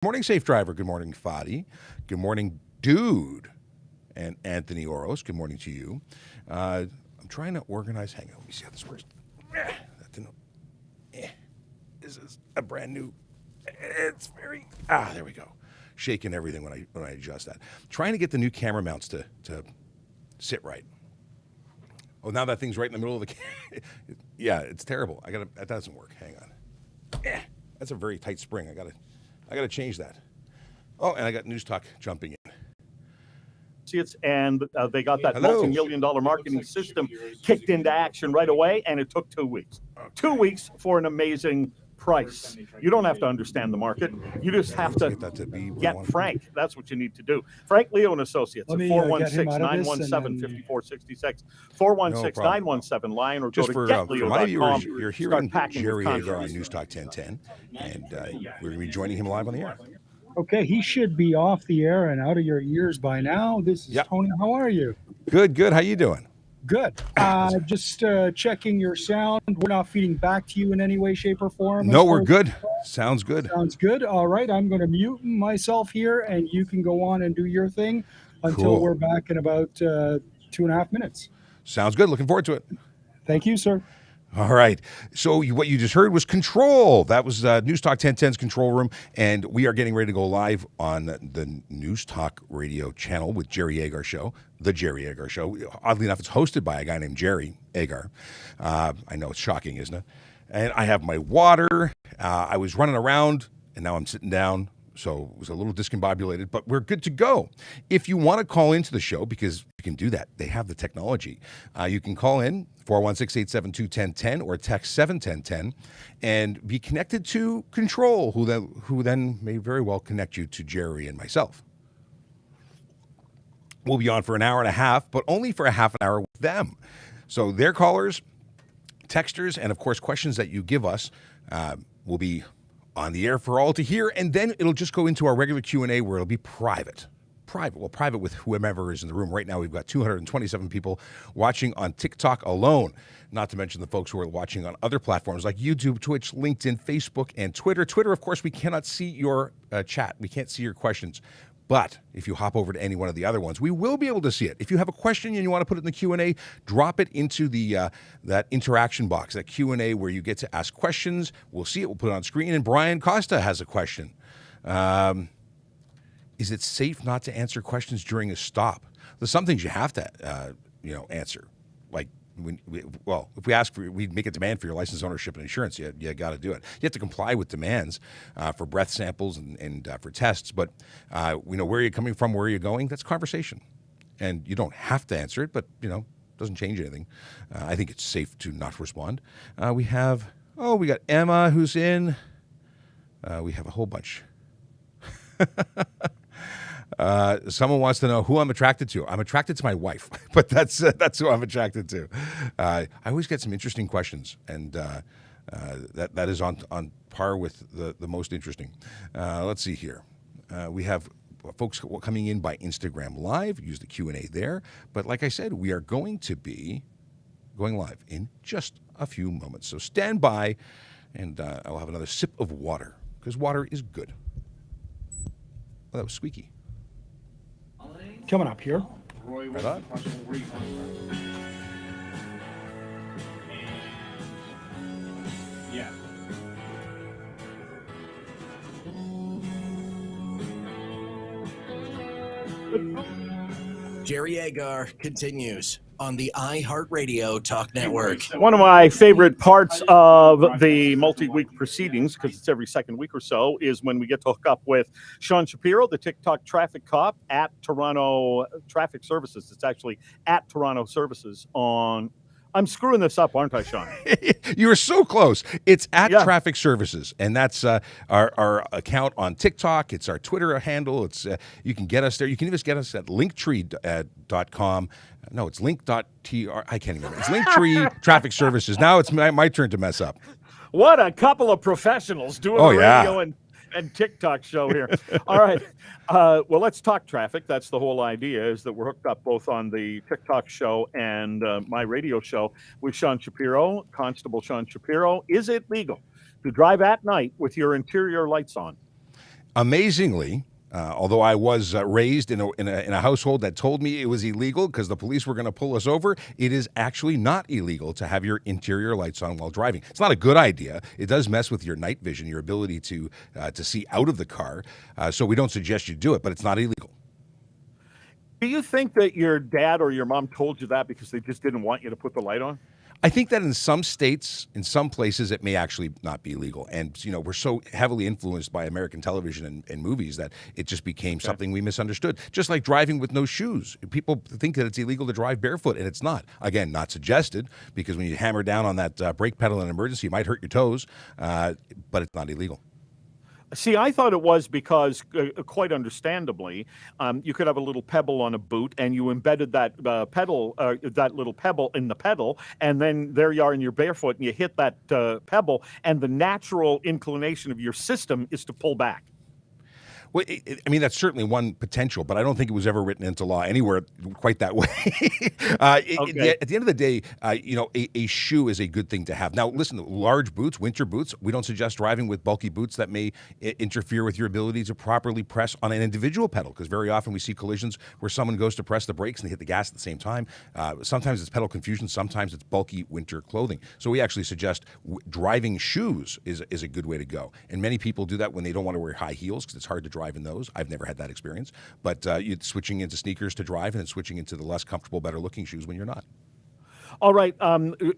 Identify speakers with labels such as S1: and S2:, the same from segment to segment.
S1: Morning, Safe Driver. Good morning, Fadi. Good morning, Dude. And Anthony Oros. Good morning to you. I'm trying to organize. Hang on, let me see how this works. That didn't. This is a brand new. It's very. There we go. Shaking everything when I adjust that. Trying to get the new camera mounts to sit right. Oh, now that thing's right in the middle of the. Yeah, it's terrible. That doesn't work. Hang on. That's a very tight spring. I gotta change that. Oh, and I got News Talk jumping in.
S2: And they got that
S1: Hello.
S2: multi-million-dollar marketing system kicked into action right away, and it took 2 weeks. 2 weeks for an amazing price. You don't have to understand the market. You just have to get Frank. That's what you need to do. Frank Leo and Associates at 416-917-5466, 416-917-LION, or go to getleo.com.
S1: You're hearing Jerry Agar on News Talk 1010, and we're going to be joining him live on the air.
S3: Okay, he should be off the air and out of your ears by now. This is Tony. How are you?
S1: Good. How you doing?
S3: Good. Just checking your sound. We're not feeding back to you in any way, shape, or form.
S1: No, we're good. Sounds good.
S3: Sounds good. All right. I'm going to mute myself here, and you can go on and do your thing until we're back in about 2.5 minutes.
S1: Sounds good. Looking forward to it.
S3: Thank you, sir.
S1: All right. So what you just heard was Control. That was News Talk 1010's Control Room, and we are getting ready to go live on the News Talk radio channel with Jerry Agar Show, the Jerry Agar Show. Oddly enough, it's hosted by a guy named Jerry Agar. I know it's shocking, isn't it? And I have my water. I was running around, and now I'm sitting down. So it was a little discombobulated, but we're good to go. If you want to call into the show, because you can do that, they have the technology. You can call in 416-872-1010 or text 71010 and be connected to Control, who then may very well connect you to Jerry and myself. We'll be on for an hour and a half, but only for a half an hour with them. So their callers, texters, and of course questions that you give us will be on the air for all to hear, and then it'll just go into our regular Q&A where it'll be private with whomever is in the room. Right now we've got 227 people watching on TikTok alone, not to mention the folks who are watching on other platforms like YouTube, Twitch, LinkedIn, Facebook, and Twitter. Twitter, of course, we cannot see your chat. We can't see your questions. But if you hop over to any one of the other ones, we will be able to see it. If you have a question and you want to put it in the Q&A, drop it into the that interaction box, that Q&A where you get to ask questions. We'll see it. We'll put it on screen. And Brian Costa has a question. Is it safe not to answer questions during a stop? There's some things you have to answer. Like, if we ask for, we make a demand for your license, ownership, and insurance. You got to do it. You have to comply with demands for breath samples and for tests. But we know where you're coming from, where you're going. That's conversation, and you don't have to answer it. But it doesn't change anything. I think it's safe to not respond. We got Emma who's in. We have a whole bunch. Someone wants to know who I'm attracted to. I'm attracted to my wife, but that's who I'm attracted to. I always get some interesting questions, and that is on par with the most interesting. Let's see here. We have folks coming in by Instagram Live. Use the Q&A there. But like I said, we are going to be going live in just a few moments. So stand by, and I'll have another sip of water, because water is good. Oh, that was squeaky.
S3: Coming up here.
S1: Right on.
S4: Yeah. Jerry Agar continues on the iHeartRadio Talk Network.
S2: One of my favorite parts of the multi-week proceedings, because it's every second week or so, is when we get to hook up with Sean Shapiro, the TikTok traffic cop at Toronto Traffic Services. It's actually at Toronto Services on... I'm screwing this up, aren't I, Sean?
S1: You're so close. It's at Traffic Services, and that's our account on TikTok. It's our Twitter handle. It's you can get us there. You can even get us at linktree.com. No, it's link.tr. I can't even remember. It's Linktree Traffic Services. Now it's my turn to mess up.
S2: What a couple of professionals doing radio and TikTok show here. All right. Well, let's talk traffic. That's the whole idea, is that we're hooked up both on the TikTok show and my radio show with Sean Shapiro, Constable Sean Shapiro. Is it legal to drive at night with your interior lights on?
S1: Amazingly, although I was raised in a household that told me it was illegal because the police were going to pull us over, it is actually not illegal to have your interior lights on while driving. It's not a good idea. It does mess with your night vision, your ability to see out of the car. So we don't suggest you do it, but it's not illegal.
S2: Do you think that your dad or your mom told you that because they just didn't want you to put the light on?
S1: I think that in some states, in some places, it may actually not be legal. And, we're so heavily influenced by American television and movies that it just became something we misunderstood. Just like driving with no shoes. People think that it's illegal to drive barefoot, and it's not. Again, not suggested, because when you hammer down on that brake pedal in an emergency, you might hurt your toes, but it's not illegal.
S2: See, I thought it was because, quite understandably, you could have a little pebble on a boot, and you embedded that that little pebble in the pedal, and then there you are in your barefoot, and you hit that pebble, and the natural inclination of your system is to pull back.
S1: Well, that's certainly one potential, but I don't think it was ever written into law anywhere quite that way. At the end of the day, a shoe is a good thing to have. Now, listen, large boots, winter boots, we don't suggest driving with bulky boots that may interfere with your ability to properly press on an individual pedal, because very often we see collisions where someone goes to press the brakes and they hit the gas at the same time. Sometimes it's pedal confusion, sometimes it's bulky winter clothing. So we actually suggest driving shoes is a good way to go. And many people do that when they don't want to wear high heels because it's hard to drive in those. I've never had that experience, but you're switching into sneakers to drive and then switching into the less comfortable, better looking shoes when you're not.
S2: All right.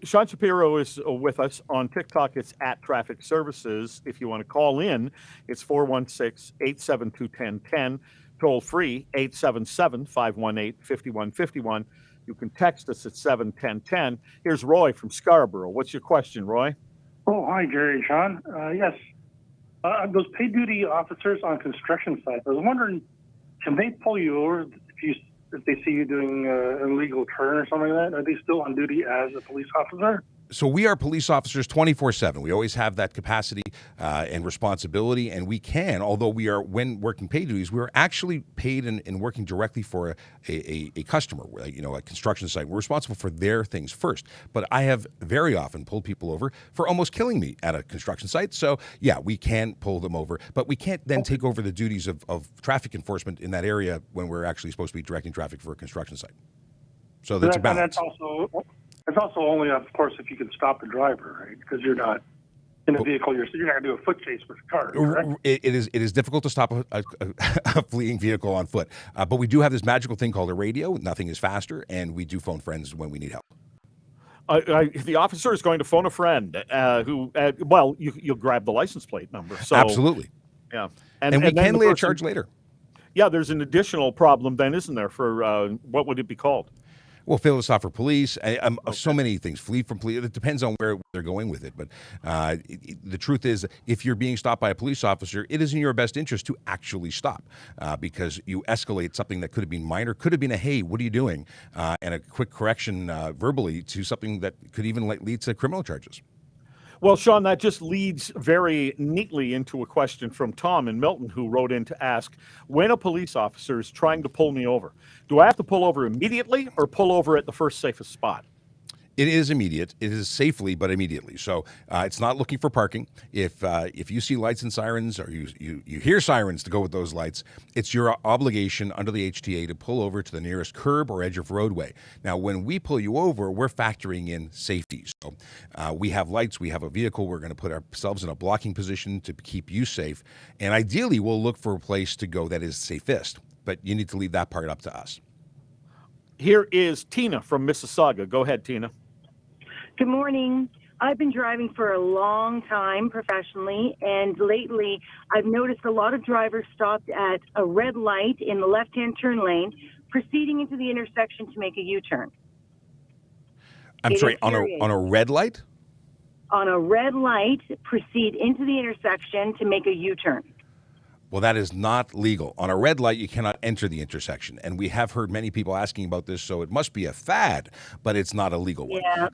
S2: Sean Shapiro is with us on TikTok. It's at Traffic Services. If you want to call in, it's 416-872-1010. Toll free, 877-518-5151. You can text us at 71010. Here's Roy from Scarborough. What's your question, Roy?
S5: Oh, hi, Jerry and Sean. Yes. Those paid duty officers on construction sites, I was wondering, can they pull you over if they see you doing an illegal turn or something like that? Are they still on duty as a police officer?
S1: So we are police officers 24/7. We always have that capacity and responsibility, and we can, although we are, when working paid duties, we're actually paid and working directly for a customer, a construction site. We're responsible for their things first. But I have very often pulled people over for almost killing me at a construction site. So yeah, we can pull them over, but we can't then take over the duties of traffic enforcement in that area when we're actually supposed to be directing traffic for a construction site. So that's a balance.
S5: And it's also only, of course, if you can stop the driver, right? Because you're not in a vehicle. You're not going to do a foot chase with a car, correct?
S1: It is difficult to stop a fleeing vehicle on foot. But we do have this magical thing called a radio. Nothing is faster, and we do phone friends when we need help.
S2: The officer is going to phone a friend you'll grab the license plate number. So,
S1: absolutely.
S2: Yeah.
S1: And we can lay a charge later.
S2: Yeah, there's an additional problem then, isn't there, for what would it be called?
S1: Well, fail to stop for police, so many things. Flee from police. It depends on where they're going with it. But the truth is, if you're being stopped by a police officer, it is in your best interest to actually stop because you escalate something that could have been minor, could have been a, hey, what are you doing? And a quick correction verbally to something that could even lead to criminal charges.
S2: Well, Sean, that just leads very neatly into a question from Tom in Milton, who wrote in to ask, when a police officer is trying to pull me over, do I have to pull over immediately or pull over at the first safest spot?
S1: It is immediate. It is safely, but immediately. So it's not looking for parking. If you see lights and sirens, or you hear sirens to go with those lights, it's your obligation under the HTA to pull over to the nearest curb or edge of roadway. Now, when we pull you over, we're factoring in safety. So we have lights, we have a vehicle. We're going to put ourselves in a blocking position to keep you safe. And ideally, we'll look for a place to go that is safest. But you need to leave that part up to us.
S2: Here is Tina from Mississauga. Go ahead, Tina.
S6: Good morning. I've been driving for a long time professionally, and lately I've noticed a lot of drivers stopped at a red light in the left-hand turn lane, proceeding into the intersection to make a U-turn.
S1: I'm sorry, on a red light?
S6: On a red light, proceed into the intersection to make a U-turn.
S1: Well, that is not legal. On a red light, you cannot enter the intersection. And we have heard many people asking about this, so it must be a fad, but it's not a legal one.
S6: Yeah.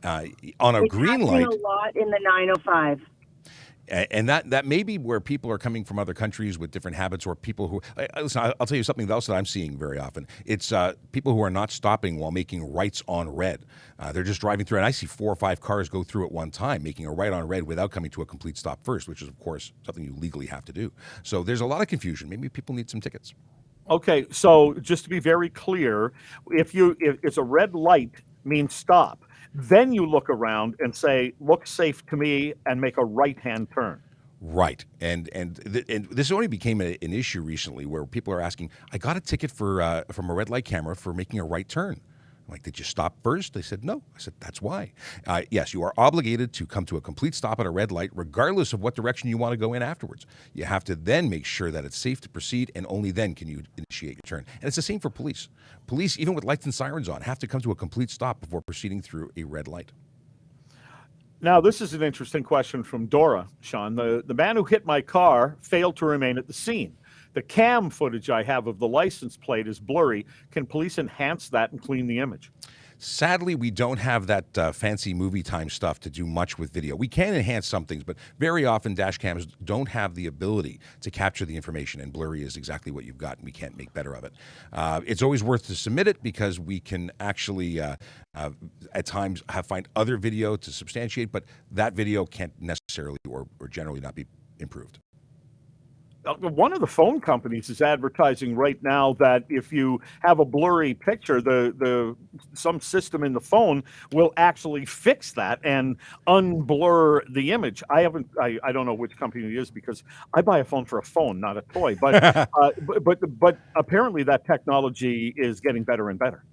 S1: On a
S6: it's
S1: green light...
S6: a lot in the 905.
S1: And that may be where people are coming from other countries with different habits, or people who listen. I'll tell you something else that I'm seeing very often. It's people who are not stopping while making rights on red. They're just driving through, and I see 4 or 5 cars go through at one time, making a right on red without coming to a complete stop first, which is of course something you legally have to do. So there's a lot of confusion. Maybe people need some tickets.
S2: Okay, so just to be very clear, if it's a red light means stop, then you look around and say, look safe to me, and make a right-hand turn.
S1: Right, and this only became an issue recently where people are asking, I got a ticket for from a red light camera for making a right turn. I'm like, did you stop first? They said, no. I said, that's why. Yes, you are obligated to come to a complete stop at a red light, regardless of what direction you want to go in afterwards. You have to then make sure that it's safe to proceed, and only then can you initiate your turn. And it's the same for police. Police, even with lights and sirens on, have to come to a complete stop before proceeding through a red light.
S2: Now, this is an interesting question from Dora, Sean. The man who hit my car failed to remain at the scene. The cam footage I have of the license plate is blurry. Can police enhance that and clean the image?
S1: Sadly, we don't have that fancy movie time stuff to do much with video. We can enhance some things, but very often dash cams don't have the ability to capture the information, and blurry is exactly what you've got, and we can't make better of it. It's always worth to submit it because we can actually, at times, find other video to substantiate, but that video can't necessarily or generally not be improved.
S2: One of the phone companies is advertising right now that if you have a blurry picture, some system in the phone will actually fix that and unblur the image. I don't know which company it is because I buy a phone for a phone, not a toy. But but apparently that technology is getting better and better.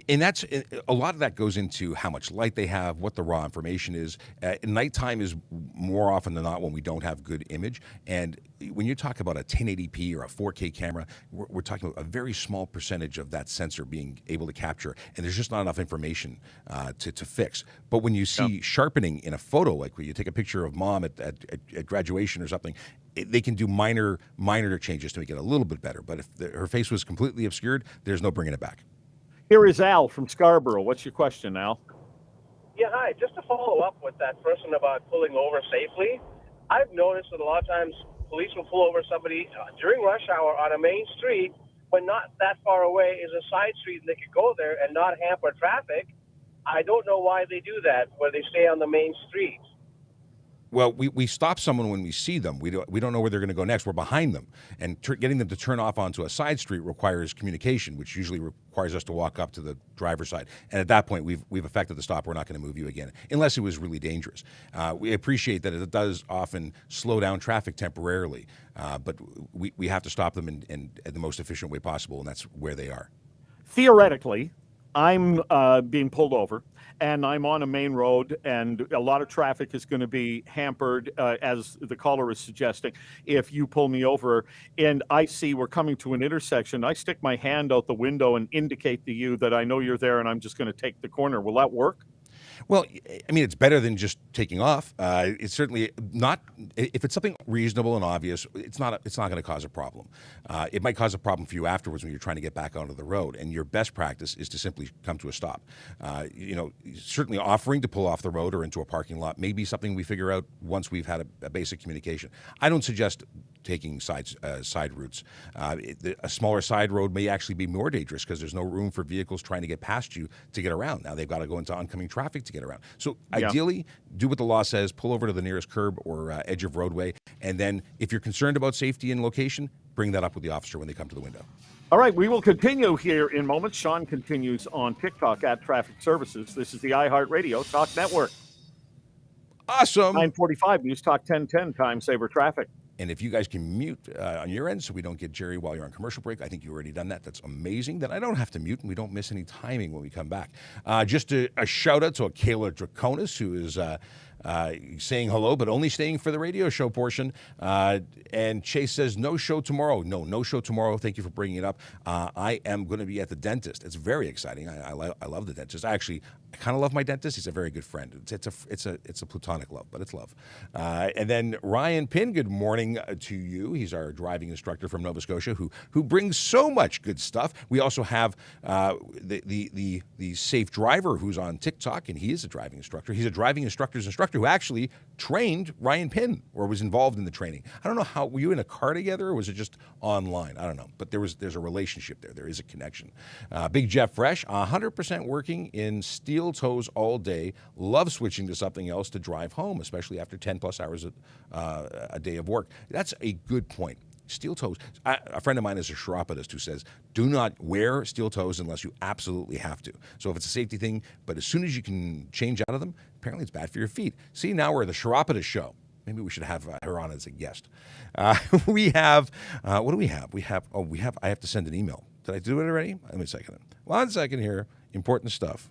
S1: And that's a lot of that goes into how much light they have, what the raw information is. Nighttime is more often than not when we don't have good image. And when you talk about a 1080p or a 4K camera, we're talking about a very small percentage of that sensor being able to capture, and there's just not enough information to fix. But when you see sharpening in a photo, like when you take a picture of mom at graduation or something, they can do minor changes to make it a little bit better. But if her face was completely obscured, there's no bringing it back.
S2: Here is Al from Scarborough. What's your question, Al?
S7: Yeah, hi. Just to follow up with that person about pulling over safely, I've noticed that a lot of times police will pull over somebody during rush hour on a main street when not that far away is a side street and they could go there and not hamper traffic. I don't know why they do that, where they stay on the main street.
S1: Well, we stop someone when we see them. We don't know where they're going to go next. We're behind them, and getting them to turn off onto a side street requires communication, which usually requires us to walk up to the driver's side. And at that point, we've effected the stop. We're not going to move you again, unless it was really dangerous. We appreciate that it does often slow down traffic temporarily, but we have to stop them in the most efficient way possible, and that's where they are.
S2: Theoretically, I'm being pulled over, and I'm on a main road, and a lot of traffic is going to be hampered, as the caller is suggesting. If you pull me over and I see we're coming to an intersection, I stick my hand out the window and indicate to you that I know you're there and I'm just going to take the corner. Will that work?
S1: Well, I mean, it's better than just taking off. It's certainly not. If it's something reasonable and obvious, it's not going to cause a problem. It might cause a problem for you afterwards when you're trying to get back onto the road. And your best practice is to simply come to a stop. Certainly offering to pull off the road or into a parking lot may be something we figure out once we've had a basic communication. I don't suggest taking side routes. A smaller side road may actually be more dangerous because there's no room for vehicles trying to get past you to get around. Now they've got to go into oncoming traffic to get around. So ideally, do what the law says, pull over to the nearest curb or edge of roadway, and then if you're concerned about safety and location, bring that up with the officer when they come to the window.
S2: All right, we will continue here in moments. Sean continues on TikTok at Traffic Services. This is the iHeartRadio Talk Network.
S1: Awesome.
S2: 9:45 News Talk 1010 Time Saver Traffic.
S1: And if you guys can mute on your end so we don't get Jerry while you're on commercial break, I think you've already done that. That's amazing. Then I don't have to mute and we don't miss any timing when we come back. Just a shout out to Kayla Draconis, who is saying hello, but only staying for the radio show portion. And Chase says, no show tomorrow. No show tomorrow. Thank you for bringing it up. I am going to be at the dentist. It's very exciting. I love the dentist. I kind of love my dentist. He's a very good friend. It's a platonic love, but it's love. And then Ryan Pinn, good morning to you. He's our driving instructor from Nova Scotia, who brings so much good stuff. We also have the safe driver who's on TikTok, and he is a driving instructor. He's a driving instructor's instructor. instructor who actually trained Ryan Pinn or was involved in the training. I don't know how, were you in a car together or was it just online? I don't know, but there's a relationship there. There is a connection. Big Jeff Fresh, 100% working in steel toes all day. Love switching to something else to drive home, especially after 10 plus hours a day of work. That's a good point. Steel toes. A friend of mine is a chiropodist who says, do not wear steel toes unless you absolutely have to. So if it's a safety thing, but as soon as you can change out of them, apparently it's bad for your feet. See, now we're the chiropodist show. Maybe we should have her on as a guest. We have, what do we have? I have to send an email. Did I do it already? Let me second. 1 second here. Important stuff.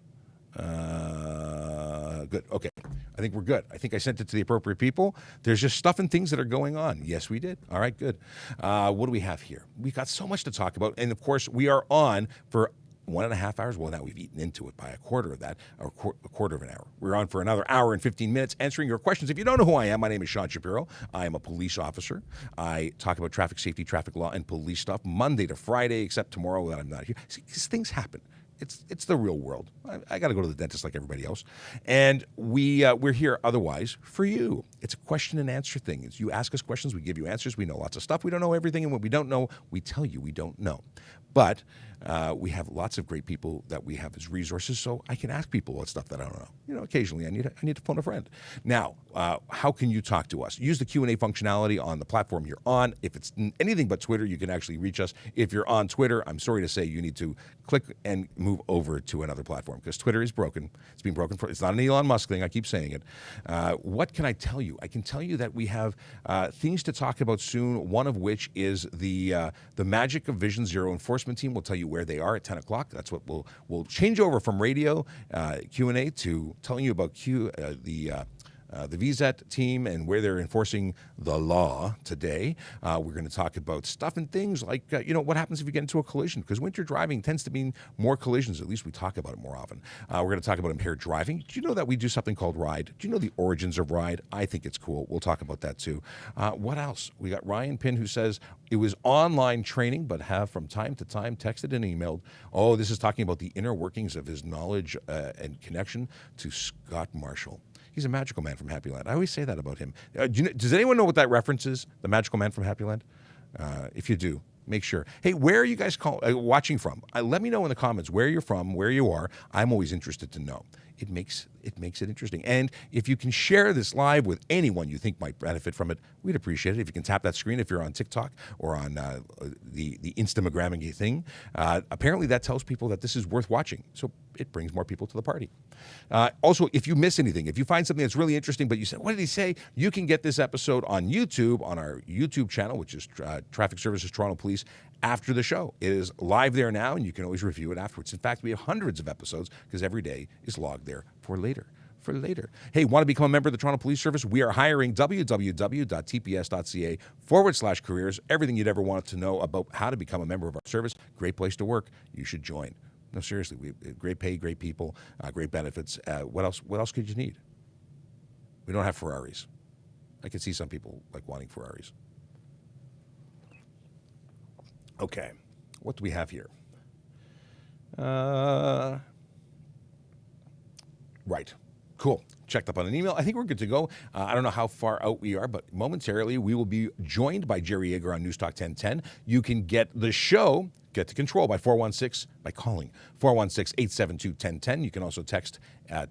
S1: Good. Okay. I think we're good. I think I sent it to the appropriate people. There's just stuff and things that are going on. Yes, we did. All right, good. What do we have here? We've got so much to talk about. And, of course, we are on for 1.5 hours. Well, now we've eaten into it by a quarter of that, or a quarter of an hour. We're on for another hour and 15 minutes answering your questions. If you don't know who I am, my name is Sean Shapiro. I am a police officer. I talk about traffic safety, traffic law, and police stuff Monday to Friday, except tomorrow that I'm not here. See, 'cause things happen. It's the real world. I got to go to the dentist like everybody else. And we're here otherwise for you. It's a question and answer thing. It's you ask us questions, we give you answers. We know lots of stuff. We don't know everything. And what we don't know, we tell you we don't know. But we have lots of great people that we have as resources, so I can ask people about stuff that I don't know. You know, occasionally I need to phone a friend. Now, how can you talk to us? Use the Q&A functionality on the platform you're on. If it's anything but Twitter, you can actually reach us. If you're on Twitter, I'm sorry to say you need to click and move over to another platform because Twitter is broken. It's been broken it's not an Elon Musk thing. I keep saying it. What can I tell you? I can tell you that we have things to talk about soon, one of which is the Magic of Vision Zero enforcement team. We'll tell you where they are at 10 o'clock. That's what we'll change over from radio Q&A to telling you about the VZET team and where they're enforcing the law today. We're going to talk about stuff and things like, what happens if you get into a collision? Because winter driving tends to mean more collisions. At least we talk about it more often. We're going to talk about impaired driving. Do you know that we do something called RIDE? Do you know the origins of RIDE? I think it's cool. We'll talk about that too. What else? We got Ryan Pinn who says it was online training, but have from time to time texted and emailed. Oh, this is talking about the inner workings of his knowledge and connection to Scott Marshall. He's a magical man from Happy Land. I always say that about him. Does anyone know what that reference is? The magical man from Happy Land? If you do, make sure. Hey, where are you guys watching from? Let me know in the comments where you're from, where you are. I'm always interested to know. It makes it interesting. And if you can share this live with anyone you think might benefit from it, we'd appreciate it. If you can tap that screen, if you're on TikTok or on the Instagramming thing, apparently that tells people that this is worth watching. So it brings more people to the party. Also, if you miss anything, if you find something that's really interesting, but you say, what did he say? You can get this episode on YouTube, on our YouTube channel, which is Traffic Services Toronto Police, after the show. It is live there now, and you can always review it afterwards. In fact, we have hundreds of episodes because every day is logged there for later. Hey, want to become a member of the Toronto Police Service? We are hiring. www.tps.ca/careers. Everything you'd ever want to know about how to become a member of our service. Great place to work. You should join. No, seriously, great pay, great people, great benefits. What else could you need? We don't have Ferraris. I can see some people like wanting Ferraris. Okay, what do we have here? Right. Cool. Checked up on an email. I think we're good to go. I don't know how far out we are, but momentarily we will be joined by Jerry Agar on News Talk 1010. You can get the show, Get to Control, by calling 416-872-1010. You can also text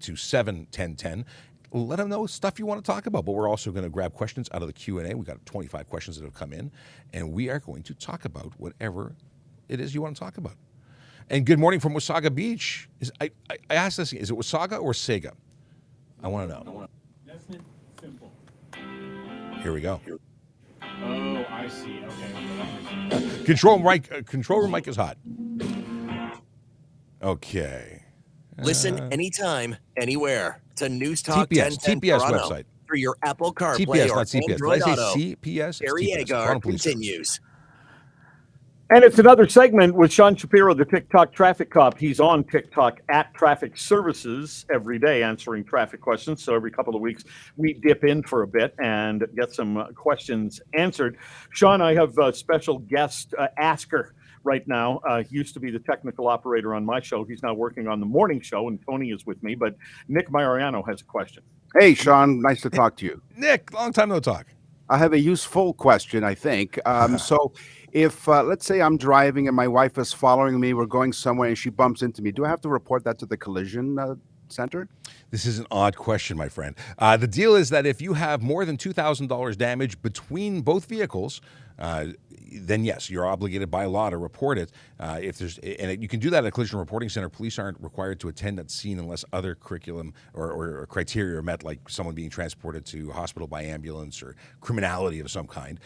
S1: to 71010. Let them know stuff you want to talk about, but we're also going to grab questions out of the Q&A. We got 25 questions that have come in, and we are going to talk about whatever it is you want to talk about. And good morning from Wasaga Beach. I asked this, is it Wasaga or Sega? I want to know.
S8: That's simple.
S1: Here we go.
S8: Oh, I see. Okay.
S1: Control room mic is hot. Okay.
S4: Listen anytime, anywhere to News Talk
S1: TPS
S4: 1010
S1: TPS
S4: Toronto
S1: website.
S4: through your Apple CarPlay
S1: TPS,
S4: or
S1: not CPS.
S4: Android
S1: Did I
S4: Auto.
S1: say CPS?
S4: Jerry
S1: TPS.
S4: Agar
S1: Toronto Police Service.
S4: continues.
S2: And it's another segment with Sean Shapiro, the TikTok traffic cop. He's on TikTok at Traffic Services every day answering traffic questions. So every couple of weeks, we dip in for a bit and get some questions answered. Sean, I have a special guest asker right now. He used to be the technical operator on my show. He's now working on the morning show, and Tony is with me. But Nick Mariano has a question.
S9: Hey, Sean. Nice to talk to you.
S1: Nick, long time no talk.
S9: I have a useful question, I think. So, if let's say I'm driving and my wife is following me, we're going somewhere and she bumps into me, do I have to report that to the collision center?
S1: This is an odd question, my friend. The deal is that if you have more than $2,000 damage between both vehicles, then yes, you're obligated by law to report it. You can do that at a collision reporting center. Police aren't required to attend that scene unless other curriculum or criteria are met, like someone being transported to hospital by ambulance or criminality of some kind.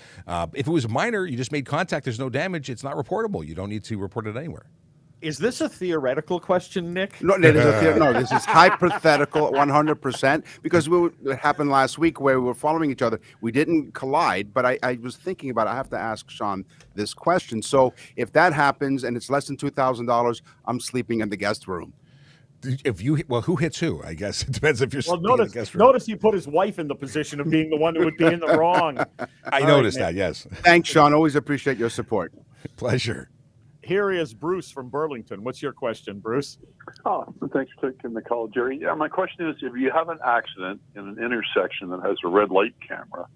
S1: If it was minor, you just made contact, there's no damage, it's not reportable. You don't need to report it anywhere.
S2: Is this a theoretical question, Nick?
S9: No, this is hypothetical 100%, because what happened last week where we were following each other. We didn't collide, but I was thinking about it. I have to ask Sean this question. So if that happens and it's less than $2,000, I'm sleeping in the guest room.
S1: Who hits who? I guess it depends if you're sleeping in the guest room.
S2: Notice he put his wife in the position of being the one who would be in the wrong.
S1: I noticed that, yes.
S9: Thanks, Sean. Always appreciate your support.
S1: Pleasure.
S2: Here is Bruce from Burlington. What's your question, Bruce?
S10: Oh, thanks for taking the call, Jerry. Yeah, my question is, if you have an accident in an intersection that has a red light camera,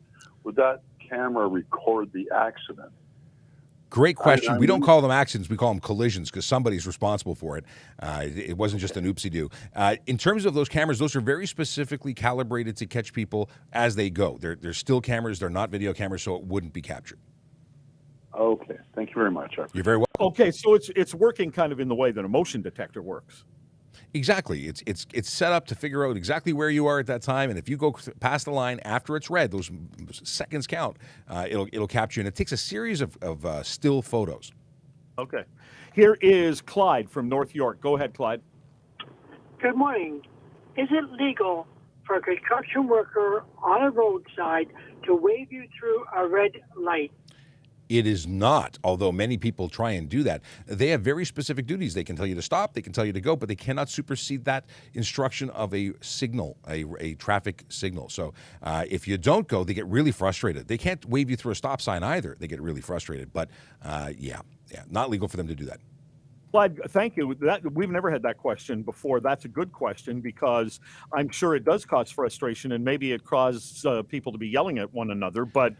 S10: would that camera record the accident?
S1: Great question. We don't call them accidents. We call them collisions because somebody's responsible for it. It wasn't just an oopsie-doo. In terms of those cameras, those are very specifically calibrated to catch people as they go. They're still cameras. They're not video cameras, so it wouldn't be captured.
S10: Okay. Thank you very much.
S1: You're very welcome.
S2: Okay, so it's working kind of in the way that a motion detector works.
S1: Exactly. It's set up to figure out exactly where you are at that time, and if you go past the line after it's red, those seconds count. It'll capture you, and it takes a series of still photos.
S2: Okay. Here is Clyde from North York. Go ahead, Clyde.
S11: Good morning. Is it legal for a construction worker on a roadside to wave you through a red light?
S1: It is not, although many people try and do that. They have very specific duties. They can tell you to stop, they can tell you to go, but they cannot supersede that instruction of a signal, a traffic signal. So if you don't go, they get really frustrated. They can't wave you through a stop sign either. They get really frustrated. But yeah, not legal for them to do that.
S2: Clyde, thank you. We've never had that question before. That's a good question because I'm sure it does cause frustration and maybe it causes people to be yelling at one another. But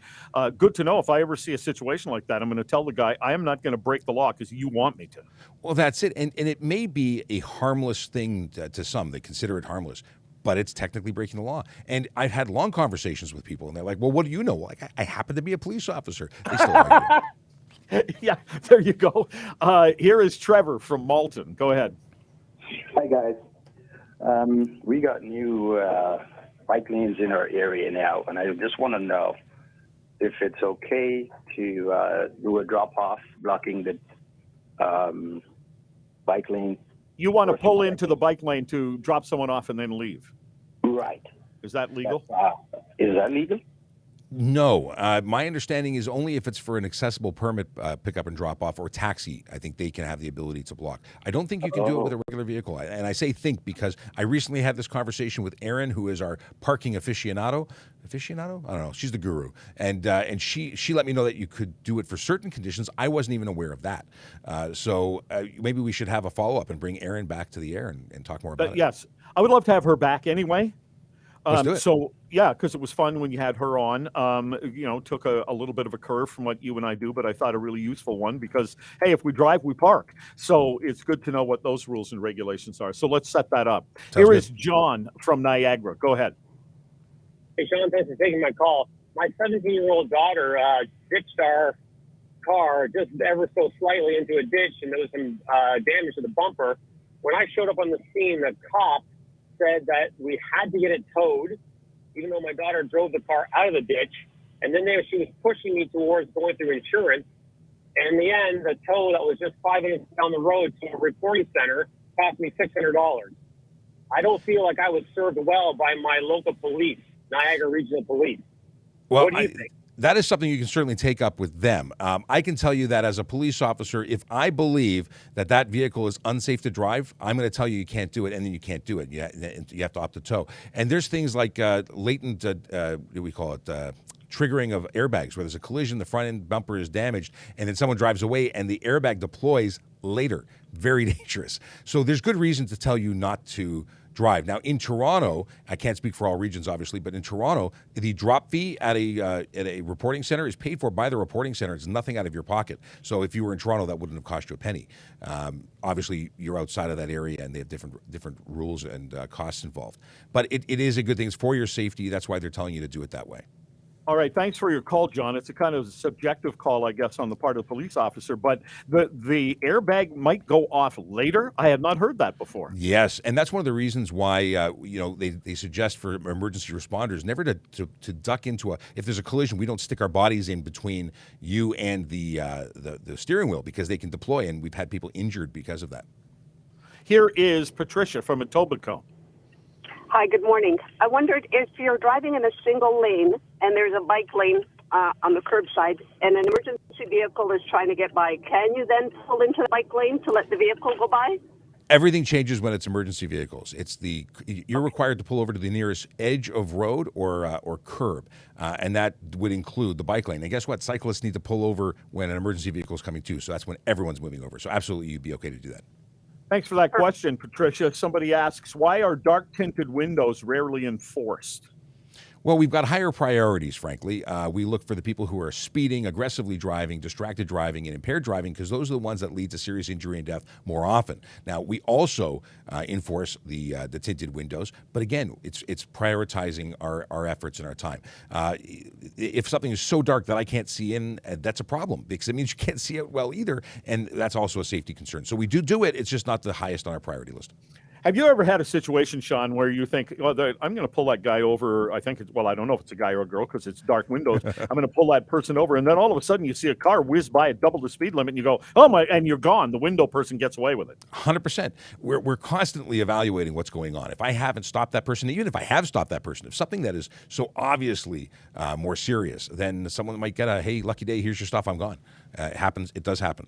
S2: good to know. If I ever see a situation like that, I'm going to tell the guy, I am not going to break the law because you want me to.
S1: Well, that's it. And it may be a harmless thing to some. They consider it harmless. But it's technically breaking the law. And I've had long conversations with people, and they're like, well, what do you know? Like, I happen to be a police officer. They still argue.
S2: Yeah, there you go. Here is Trevor from Malton. Go ahead.
S12: Hi, guys. We got new bike lanes in our area now, and I just want to know if it's okay to do a drop-off blocking the bike lane.
S2: You want to pull into the bike lane to drop someone off and then leave?
S12: Right.
S2: Is that legal?
S12: Is that legal?
S1: No. My understanding is only if it's for an accessible permit pickup and drop off or taxi, I think they can have the ability to block. I don't think you can do it with a regular vehicle. And I say think because I recently had this conversation with Erin, who is our parking aficionado. Aficionado? I don't know. She's the guru. And she let me know that you could do it for certain conditions. I wasn't even aware of that. So maybe we should have a follow-up and bring Erin back to the air and talk more about it.
S2: Yes. I would love to have her back anyway.
S1: Let's do it.
S2: So, yeah, because it was fun when you had her on. Took a little bit of a curve from what you and I do, but I thought a really useful one because, hey, if we drive, we park. So it's good to know what those rules and regulations are. So let's set that up. Here is John from Niagara. Go ahead.
S13: Hey, Sean, thanks for taking my call. My 17-year-old daughter ditched our car just ever so slightly into a ditch, and there was some damage to the bumper. When I showed up on the scene, the cop said that we had to get it towed, even though my daughter drove the car out of the ditch. And then she was pushing me towards going through insurance. And in the end, the tow that was just 5 minutes down the road to a reporting center cost me $600. I don't feel like I was served well by my local police, Niagara Regional Police.
S1: Well,
S13: what do you think?
S1: That is something you can certainly take up with them. I can tell you that as a police officer, if I believe that vehicle is unsafe to drive, I'm going to tell you you can't do it, and then you can't do it. You have to opt to tow. And there's things like latent, what do we call it, triggering of airbags, where there's a collision, the front end bumper is damaged, and then someone drives away, and the airbag deploys later. Very dangerous. So there's good reason to tell you not to drive. Now, in Toronto, I can't speak for all regions, obviously, but in Toronto, the drop fee at a reporting center is paid for by the reporting center. It's nothing out of your pocket. So if you were in Toronto, that wouldn't have cost you a penny. Obviously, you're outside of that area, and they have different rules and costs involved. But it is a good thing. It's for your safety. That's why they're telling you to do it that way.
S2: All right, thanks for your call, John. It's a kind of subjective call, I guess, on the part of the police officer, but the airbag might go off later. I have not heard that before.
S1: Yes, and that's one of the reasons why they suggest for emergency responders never to duck into if there's a collision, we don't stick our bodies in between you and the steering wheel, because they can deploy, and we've had people injured because of that.
S2: Here is Patricia from Etobicoke.
S14: Hi, good morning. I wondered if you're driving in a single lane and there's a bike lane on the curbside and an emergency vehicle is trying to get by, can you then pull into the bike lane to let the vehicle go by?
S1: Everything changes when it's emergency vehicles. You're required to pull over to the nearest edge of road or curb, and that would include the bike lane. And guess what? Cyclists need to pull over when an emergency vehicle is coming too. So that's when everyone's moving over. So absolutely, you'd be okay to do that.
S2: Thanks for that question, Patricia. Somebody asks, why are dark tinted windows rarely enforced?
S1: Well, we've got higher priorities, frankly. We look for the people who are speeding, aggressively driving, distracted driving, and impaired driving, because those are the ones that lead to serious injury and death more often. Now, we also enforce the tinted windows, but again, it's prioritizing our efforts and our time. If something is so dark that I can't see in, that's a problem, because it means you can't see it well either, and that's also a safety concern. So we do it. It's just not the highest on our priority list.
S2: Have you ever had a situation, Sean, where you think, I'm going to pull that guy over? I don't know if it's a guy or a girl because it's dark windows. I'm going to pull that person over. And then all of a sudden you see a car whiz by at double the speed limit and you go, oh my, and you're gone. The window person gets away with it.
S1: 100%. We're constantly evaluating what's going on. If I haven't stopped that person, even if I have stopped that person, if something that is so obviously more serious, then someone might get hey, lucky day, here's your stuff, I'm gone. It happens. It does happen.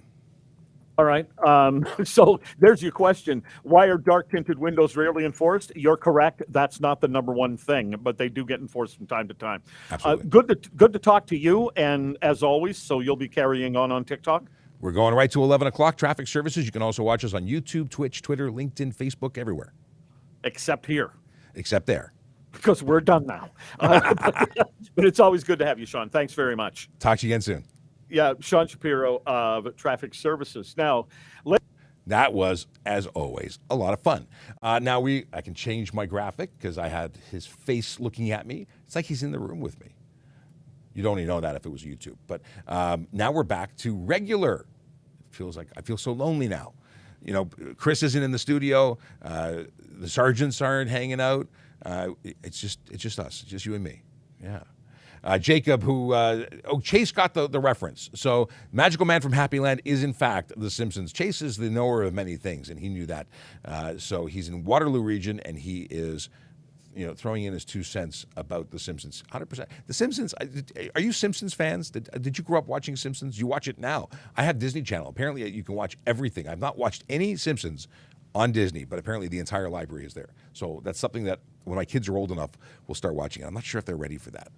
S2: All right. So there's your question. Why are dark tinted windows rarely enforced? You're correct. That's not the number one thing, but they do get enforced from time to time.
S1: Absolutely.
S2: Good to talk to you. And as always, so you'll be carrying on TikTok?
S1: We're going right to 11 o'clock. Traffic Services. You can also watch us on YouTube, Twitch, Twitter, LinkedIn, Facebook, everywhere.
S2: Except here.
S1: Except there.
S2: Because we're done now. But it's always good to have you, Sean. Thanks very much.
S1: Talk to you again soon.
S2: Yeah, Sean Shapiro of Traffic Services. Now,
S1: that was, as always, a lot of fun. Now I can change my graphic because I had his face looking at me. It's like he's in the room with me. You'd only know that if it was YouTube. But now we're back to regular. It feels like I feel so lonely now. You know, Chris isn't in the studio. The sergeants aren't hanging out. It's just us. It's just you and me. Yeah. Jacob, Chase got the reference. So Magical Man from Happy Land is, in fact, The Simpsons. Chase is the knower of many things, and he knew that. So he's in Waterloo region, and he is, throwing in his 2 cents about The Simpsons. 100%. The Simpsons, are you Simpsons fans? Did you grow up watching Simpsons? You watch it now. I have Disney Channel. Apparently, you can watch everything. I've not watched any Simpsons on Disney, but apparently the entire library is there. So that's something that when my kids are old enough, we'll start watching it. I'm not sure if they're ready for that.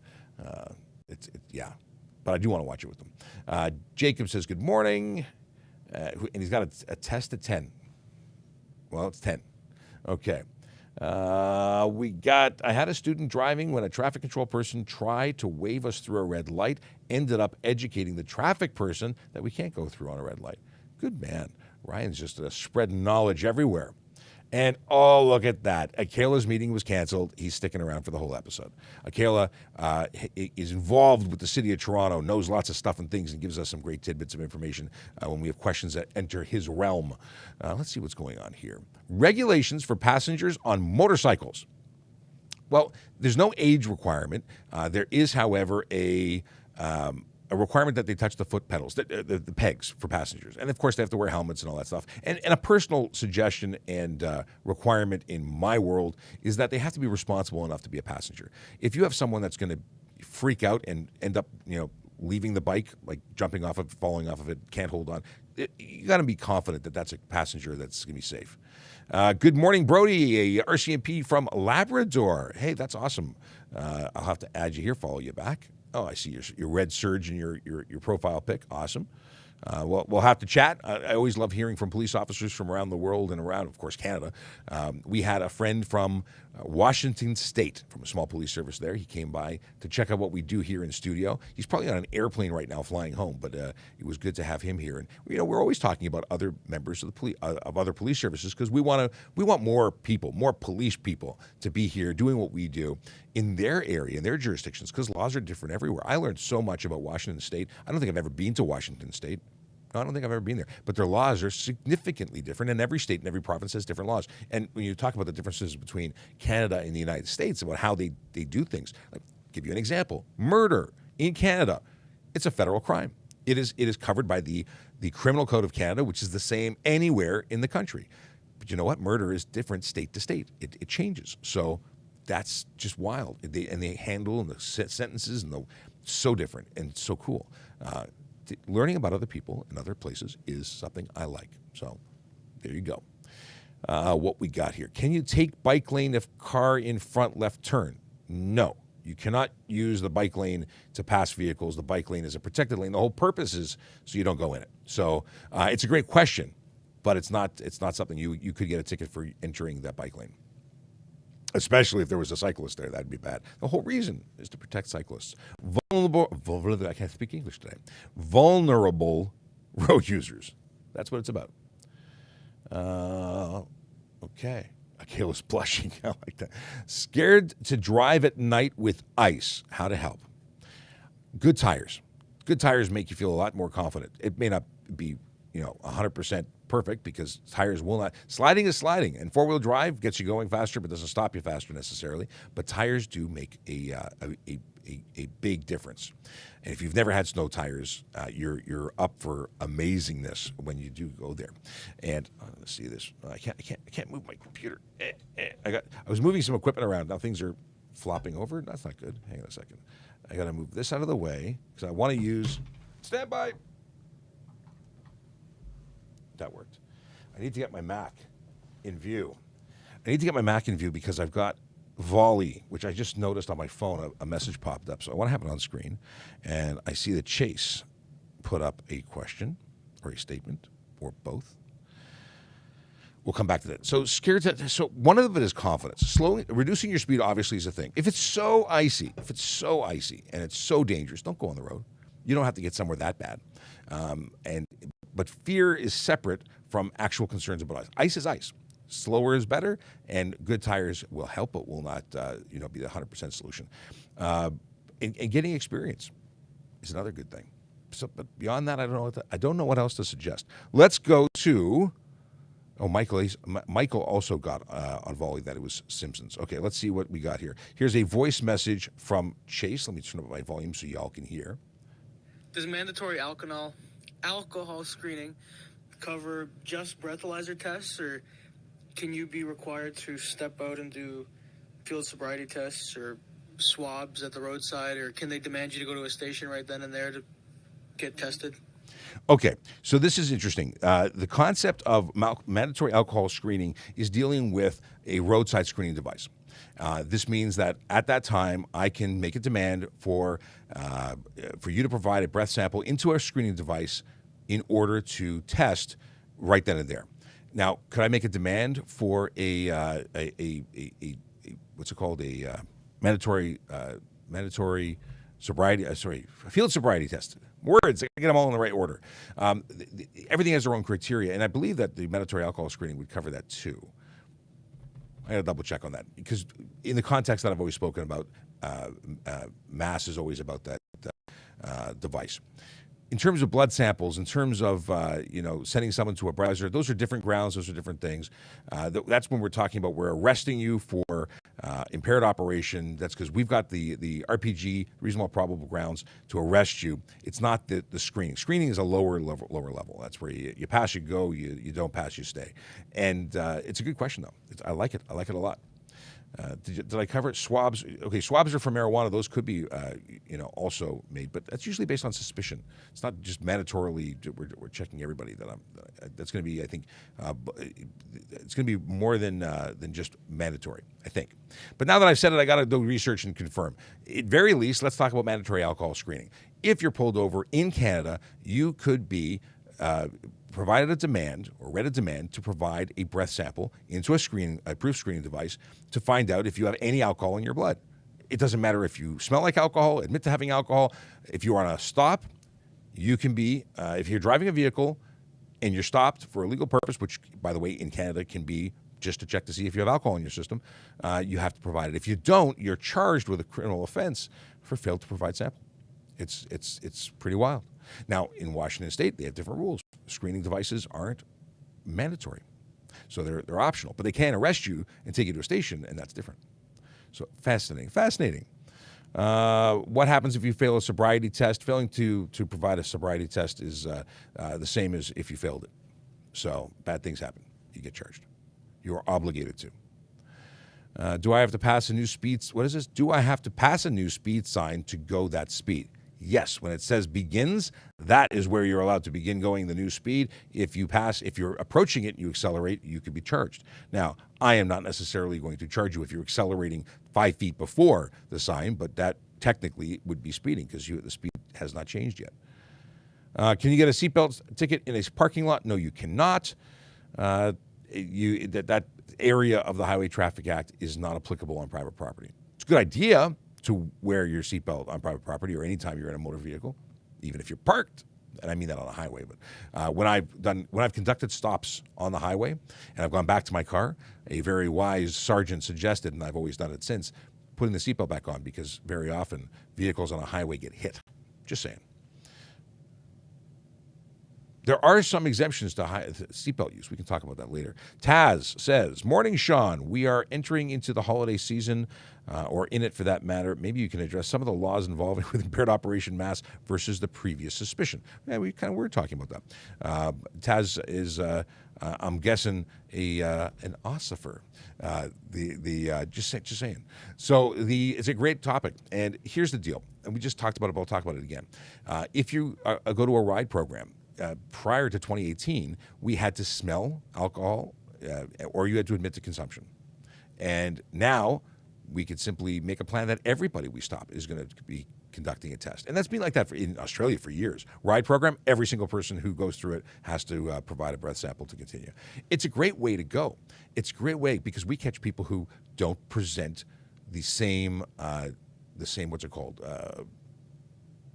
S1: But I do want to watch it with them. Jacob says, good morning. And he's got a test at 10. Well, it's 10. Okay. I had a student driving when a traffic control person tried to wave us through a red light, ended up educating the traffic person that we can't go through on a red light. Good man. Ryan's just spreading knowledge everywhere. And, oh, look at that. Akela's meeting was canceled. He's sticking around for the whole episode. Akela is involved with the city of Toronto, knows lots of stuff and things, and gives us some great tidbits of information when we have questions that enter his realm. Let's see what's going on here. Regulations for passengers on motorcycles. Well, there's no age requirement. There is, however, a requirement that they touch the foot pedals, the pegs for passengers. And, of course, they have to wear helmets and all that stuff. And a personal suggestion and requirement in my world is that they have to be responsible enough to be a passenger. If you have someone that's going to freak out and end up, leaving the bike, like jumping off of it, falling off of it, can't hold on, you got to be confident that that's a passenger that's going to be safe. Good morning, Brody, a RCMP from Labrador. Hey, that's awesome. I'll have to add you here, follow you back. Oh, I see your red surge in your profile pic. Awesome. We'll have to chat. I always love hearing from police officers from around the world and around, of course, Canada. We had a friend from Washington State, from a small police service there. He came by to check out what we do here in studio. He's probably on an airplane right now flying home, but it was good to have him here. And we're always talking about other members of the of other police services, because we want more people, more police people, to be here doing what we do in their area, in their jurisdictions, because laws are different everywhere. I learned so much about Washington State. I don't think I've ever been to Washington State. No, I don't think I've ever been there. But their laws are significantly different, and every state and every province has different laws. And when you talk about the differences between Canada and the United States, about how they do things, like, give you an example. Murder in Canada, it's a federal crime. It is covered by the Criminal Code of Canada, which is the same anywhere in the country. But you know what? Murder is different state to state. It changes. So that's just wild. They handle and the sentences and so different and so cool. Learning about other people in other places is something I like. So there you go. What we got here. Can you take bike lane if car in front left turn? No. You cannot use the bike lane to pass vehicles. The bike lane is a protected lane. The whole purpose is so you don't go in it. So it's a great question, but it's not something you could get a ticket for entering that bike lane. Especially if there was a cyclist there, that'd be bad. The whole reason is to protect cyclists. I can't speak English today. Vulnerable road users. That's what it's about. Okay. Kayla's blushing. I like that. Scared to drive at night with ice. How to help? Good tires. Good tires make you feel a lot more confident. It may not be 100% perfect, because tires will not. Sliding is sliding, and four-wheel drive gets you going faster, but doesn't stop you faster necessarily. But tires do make a big difference. And if you've never had snow tires, you're up for amazingness when you do go there. And let's see this. I can't move my computer. I was moving some equipment around. Now things are flopping over. That's not good. Hang on a second. I got to move this out of the way because I want to use. Stand by. That worked. I need to get my Mac in view. Because I've got Volley, which I just noticed on my phone, a message popped up. So I want to have it on screen. And I see that Chase put up a question or a statement or both. We'll come back to that. So one of it is confidence. Reducing your speed obviously is a thing. If it's so icy and it's so dangerous, don't go on the road. You don't have to get somewhere that bad. But fear is separate from actual concerns about ice. Ice is ice. Slower is better, and good tires will help, but will not, be the 100% solution. And getting experience is another good thing. So, but beyond that, I don't know what else to suggest. Let's go to. Oh, Michael also got on Volley that it was Simpsons. Okay, let's see what we got here. Here's a voice message from Chase. Let me turn up my volume so y'all can hear.
S15: Does mandatory alcohol screening cover just breathalyzer tests, or can you be required to step out and do field sobriety tests or swabs at the roadside, or can they demand you to go to a station right then and there to get tested?
S1: Okay, so this is interesting. The concept of mandatory alcohol screening is dealing with a roadside screening device. This means that at that time, I can make a demand for you to provide a breath sample into our screening device in order to test right then and there. Now, could I make a demand for a what's it called, a mandatory sobriety? Field sobriety test. Words, I get them all in the right order. Everything has their own criteria, and I believe that the mandatory alcohol screening would cover that too. I got to double check on that, because in the context that I've always spoken about, mass is always about that device. In terms of blood samples, in terms of sending someone to a browser, those are different grounds. Those are different things. That's when we're talking about we're arresting you for impaired operation. That's because we've got the RPG, reasonable probable grounds, to arrest you. It's not the screening. Screening is a lower level. That's where you pass, you go. You don't pass, you stay. And it's a good question though. I like it. I like it a lot. Did I cover it? Swabs? Okay, swabs are for marijuana. Those could be, also made, but that's usually based on suspicion. It's not just mandatorily. We're checking everybody. That's going to be, I think, it's going to be more than just mandatory, I think. But now that I've said it, I got to do research and confirm. At very least, let's talk about mandatory alcohol screening. If you're pulled over in Canada, you could be provided a demand or read a demand to provide a breath sample into a proof screening device to find out if you have any alcohol in your blood. It doesn't matter if you smell like alcohol, admit to having alcohol. If you're on a stop, you can be, if you're driving a vehicle and you're stopped for a legal purpose, which, by the way, in Canada can be just to check to see if you have alcohol in your system, you have to provide it. If you don't, you're charged with a criminal offense for failure to provide sample. It's pretty wild. Now, in Washington State, they have different rules. Screening devices aren't mandatory, so they're optional. But they can arrest you and take you to a station, and that's different. So fascinating. What happens if you fail a sobriety test? Failing to provide a sobriety test is the same as if you failed it. So bad things happen. You get charged. You are obligated to. Do I have to pass a new speed? What is this? Do I have to pass a new speed sign to go that speed? Yes, when it says begins, that is where you're allowed to begin going the new speed. If you're approaching it, you accelerate, you could be charged. Now, I am not necessarily going to charge you if you're accelerating 5 feet before the sign, but that technically would be speeding because the speed has not changed yet. Can you get a seatbelt ticket in a parking lot? No, you cannot. That area of the Highway Traffic Act is not applicable on private property. It's a good idea to wear your seatbelt on private property or anytime you're in a motor vehicle, even if you're parked. And I mean that on a highway. But when I've conducted stops on the highway and I've gone back to my car, a very wise sergeant suggested, and I've always done it since, putting the seatbelt back on because very often vehicles on a highway get hit. Just saying. There are some exemptions to seatbelt use. We can talk about that later. Taz says, morning, Sean. We are entering into the holiday season, or in it for that matter. Maybe you can address some of the laws involving with impaired operation mass versus the previous suspicion. Yeah, we kind of were talking about that. Taz is, I'm guessing, an ossifer. Just saying. So it's a great topic. And here's the deal. And we just talked about it, but I'll talk about it again. If you go to a ride program, prior to 2018, we had to smell alcohol or you had to admit to consumption. And now we could simply make a plan that everybody we stop is going to be conducting a test. And that's been like that in Australia for years. Ride program, every single person who goes through it has to provide a breath sample to continue. It's a great way to go. It's a great way because we catch people who don't present the same what's it called,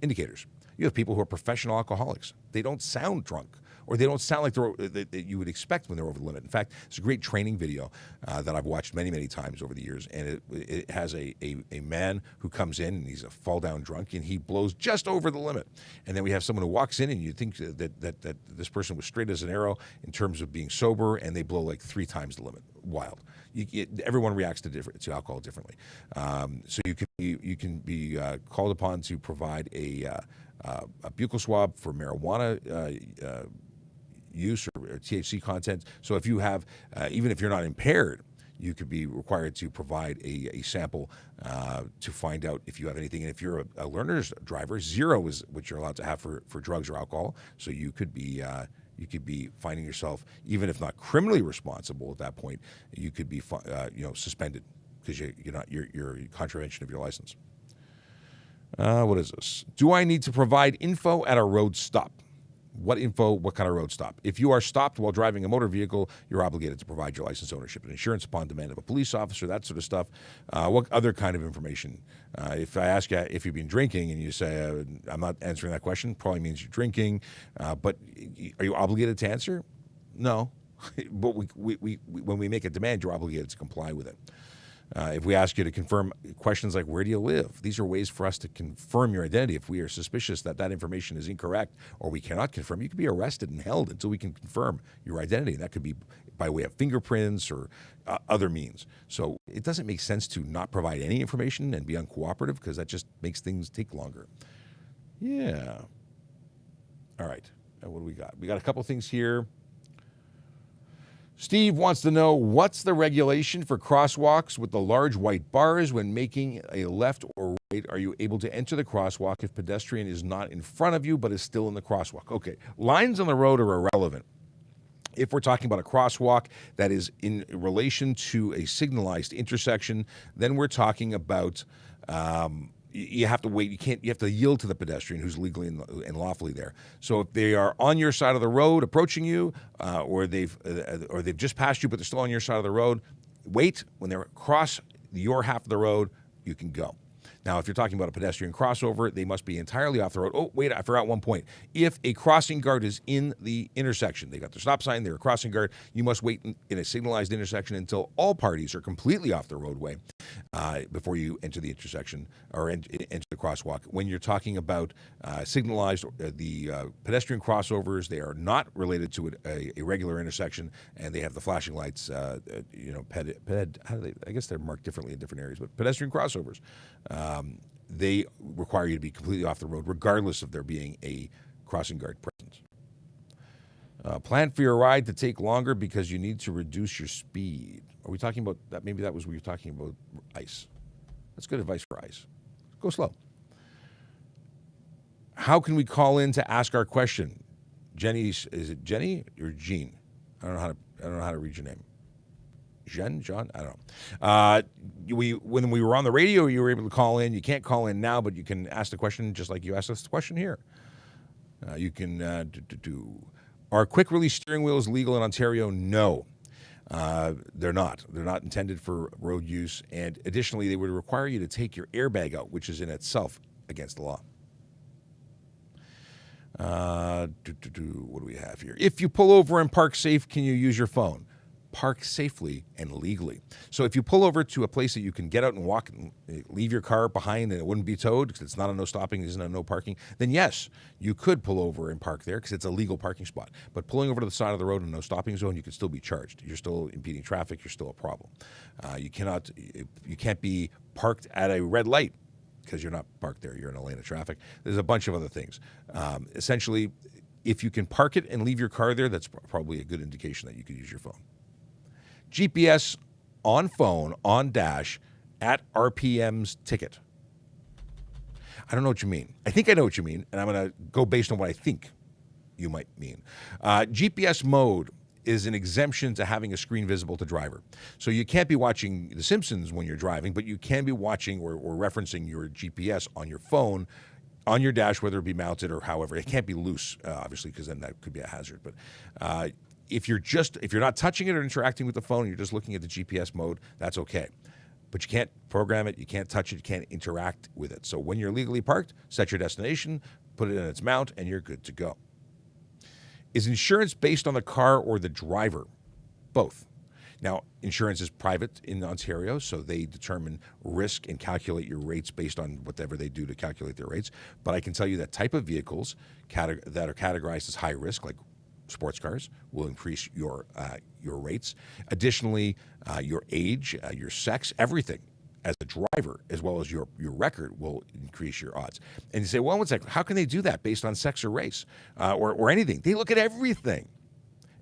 S1: indicators. You have people who are professional alcoholics. They don't sound drunk, or they don't sound like that you would expect when they're over the limit. In fact, it's a great training video that I've watched many, many times over the years, and it has a man who comes in, and he's a fall-down drunk, and he blows just over the limit. And then we have someone who walks in, and you think that this person was straight as an arrow in terms of being sober, and they blow like 3 times the limit. Wild. Everyone reacts to alcohol differently. So you can be called upon to provide a buccal swab for marijuana use or THC content. So if you have, even if you're not impaired, you could be required to provide a sample to find out if you have anything. And if you're a learner's driver, 0 is what you're allowed to have for drugs or alcohol. So you could be finding yourself, even if not criminally responsible at that point, you could be suspended because you're in contravention of your license. What is this? Do I need to provide info at a road stop? What info? What kind of road stop? If you are stopped while driving a motor vehicle, you're obligated to provide your license, ownership, and insurance upon demand of a police officer, that sort of stuff. What other kind of information? If I ask you if you've been drinking and you say, I'm not answering that question, probably means you're drinking. But are you obligated to answer? No. But when we make a demand, you're obligated to comply with it. If we ask you to confirm questions like, where do you live? These are ways for us to confirm your identity. If we are suspicious that information is incorrect or we cannot confirm, you can be arrested and held until we can confirm your identity. And that could be by way of fingerprints or other means. So it doesn't make sense to not provide any information and be uncooperative because that just makes things take longer. Yeah. All right. What do we got? We got a couple things here. Steve wants to know, what's the regulation for crosswalks with the large white bars when making a left or right? Are you able to enter the crosswalk if pedestrian is not in front of you but is still in the crosswalk? Okay, lines on the road are irrelevant. If we're talking about a crosswalk that is in relation to a signalized intersection, then we're talking about you have to wait. You have to yield to the pedestrian who's legally and lawfully there. So if they are on your side of the road approaching you, or they've just passed you but they're still on your side of the road, wait. When they're across your half of the road, you can go. Now, if you're talking about a pedestrian crossover, they must be entirely off the road. Oh, wait, I forgot one point. If a crossing guard is in the intersection, they got their stop sign, they're a crossing guard, you must wait in a signalized intersection until all parties are completely off the roadway before you enter the intersection or enter the crosswalk. When you're talking about signalized, the pedestrian crossovers, they are not related to a regular intersection, and they have the flashing lights, how do they, I guess they're marked differently in different areas, but pedestrian crossovers, they require you to be completely off the road, regardless of there being a crossing guard present. Plan for your ride to take longer because you need to reduce your speed. Are we talking about that? Maybe that was what you're talking about, ice. That's good advice for ice. Go slow. How can we call in to ask our question? Jenny, is it Jenny or Jean? I don't know how to read your name. John? I don't know. When we were on the radio, you were able to call in. You can't call in now, but you can ask the question just like you asked us the question here. You can Are quick release steering wheels legal in Ontario? No. They're not. They're not intended for road use. And additionally, they would require you to take your airbag out, which is in itself against the law. What do we have here? If you pull over and park safe, can you use your phone? Park safely and legally. So if you pull over to a place that you can get out and walk and leave your car behind and it wouldn't be towed because it's not a no stopping, isn't a no parking, then yes, you could pull over and park there because it's a legal parking spot. But pulling over to the side of the road in a no stopping zone, you can still be charged. You're still impeding traffic. You're still a problem. You can't be parked at a red light because you're not parked there. You're in a lane of traffic. There's a bunch of other things. Essentially, if you can park it and leave your car there, that's probably a good indication that you could use your phone. GPS on phone, on dash, at RPM's ticket. I don't know what you mean. I think I know what you mean, and I'm going to go based on what I think you might mean. GPS mode is an exemption to having a screen visible to driver. So you can't be watching The Simpsons when you're driving, but you can be watching or referencing your GPS on your phone, on your dash, whether it be mounted or however. It can't be loose, obviously, because then that could be a hazard. But if you're not touching it or interacting with the phone, you're just looking at the GPS mode, that's okay. But you can't program it, you can't touch it, you can't interact with it. So when you're legally parked, set your destination, put it in its mount, and you're good to go. Is insurance based on the car or the driver? Both. Now, insurance is private in Ontario, so they determine risk and calculate your rates based on whatever they do to calculate their rates. But I can tell you that type of vehicles that are categorized as high risk, like sports cars, will increase your rates. Additionally, your age, your sex, everything as a driver, as well as your record, will increase your odds. And you say, well, one second, how can they do that based on sex or race or anything? They look at everything.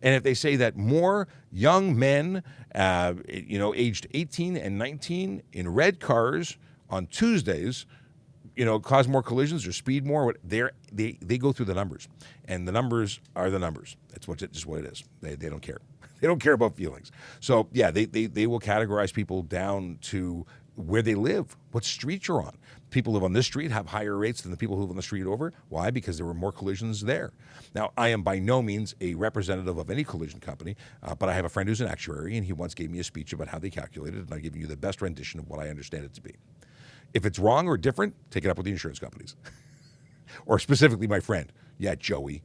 S1: And if they say that more young men, aged 18 and 19 in red cars on Tuesdays, cause more collisions or speed more, they go through the numbers, and the numbers are the numbers. That's just what it is. They don't care. They don't care about feelings. So yeah, they will categorize people down to where they live, what street you're on. People who live on this street have higher rates than the people who live on the street over. Why? Because there were more collisions there. Now, I am by no means a representative of any collision company, but I have a friend who's an actuary, and he once gave me a speech about how they calculated it, and I'm giving you the best rendition of what I understand it to be. If it's wrong or different, take it up with the insurance companies. Or specifically my friend. Yeah, Joey.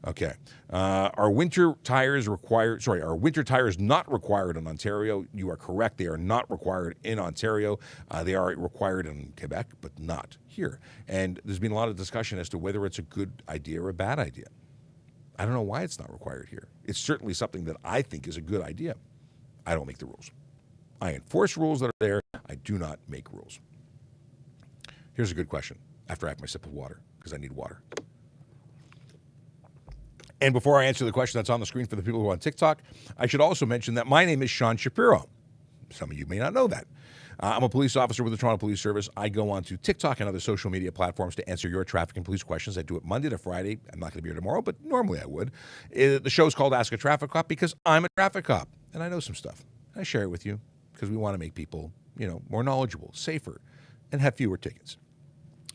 S1: Okay. Are winter tires not required in Ontario? You are correct. They are not required in Ontario. They are required in Quebec, but not here. And there's been a lot of discussion as to whether it's a good idea or a bad idea. I don't know why it's not required here. It's certainly something that I think is a good idea. I don't make the rules. I enforce rules that are there. I do not make rules. Here's a good question after I have my sip of water, because I need water. And before I answer the question that's on the screen for the people who are on TikTok, I should also mention that my name is Sean Shapiro. Some of you may not know that. I'm a police officer with the Toronto Police Service. I go on to TikTok and other social media platforms to answer your traffic and police questions. I do it Monday to Friday. I'm not going to be here tomorrow, but normally I would. The show's called Ask a Traffic Cop because I'm a traffic cop, and I know some stuff. I share it with you because we want to make people, more knowledgeable, safer, and have fewer tickets.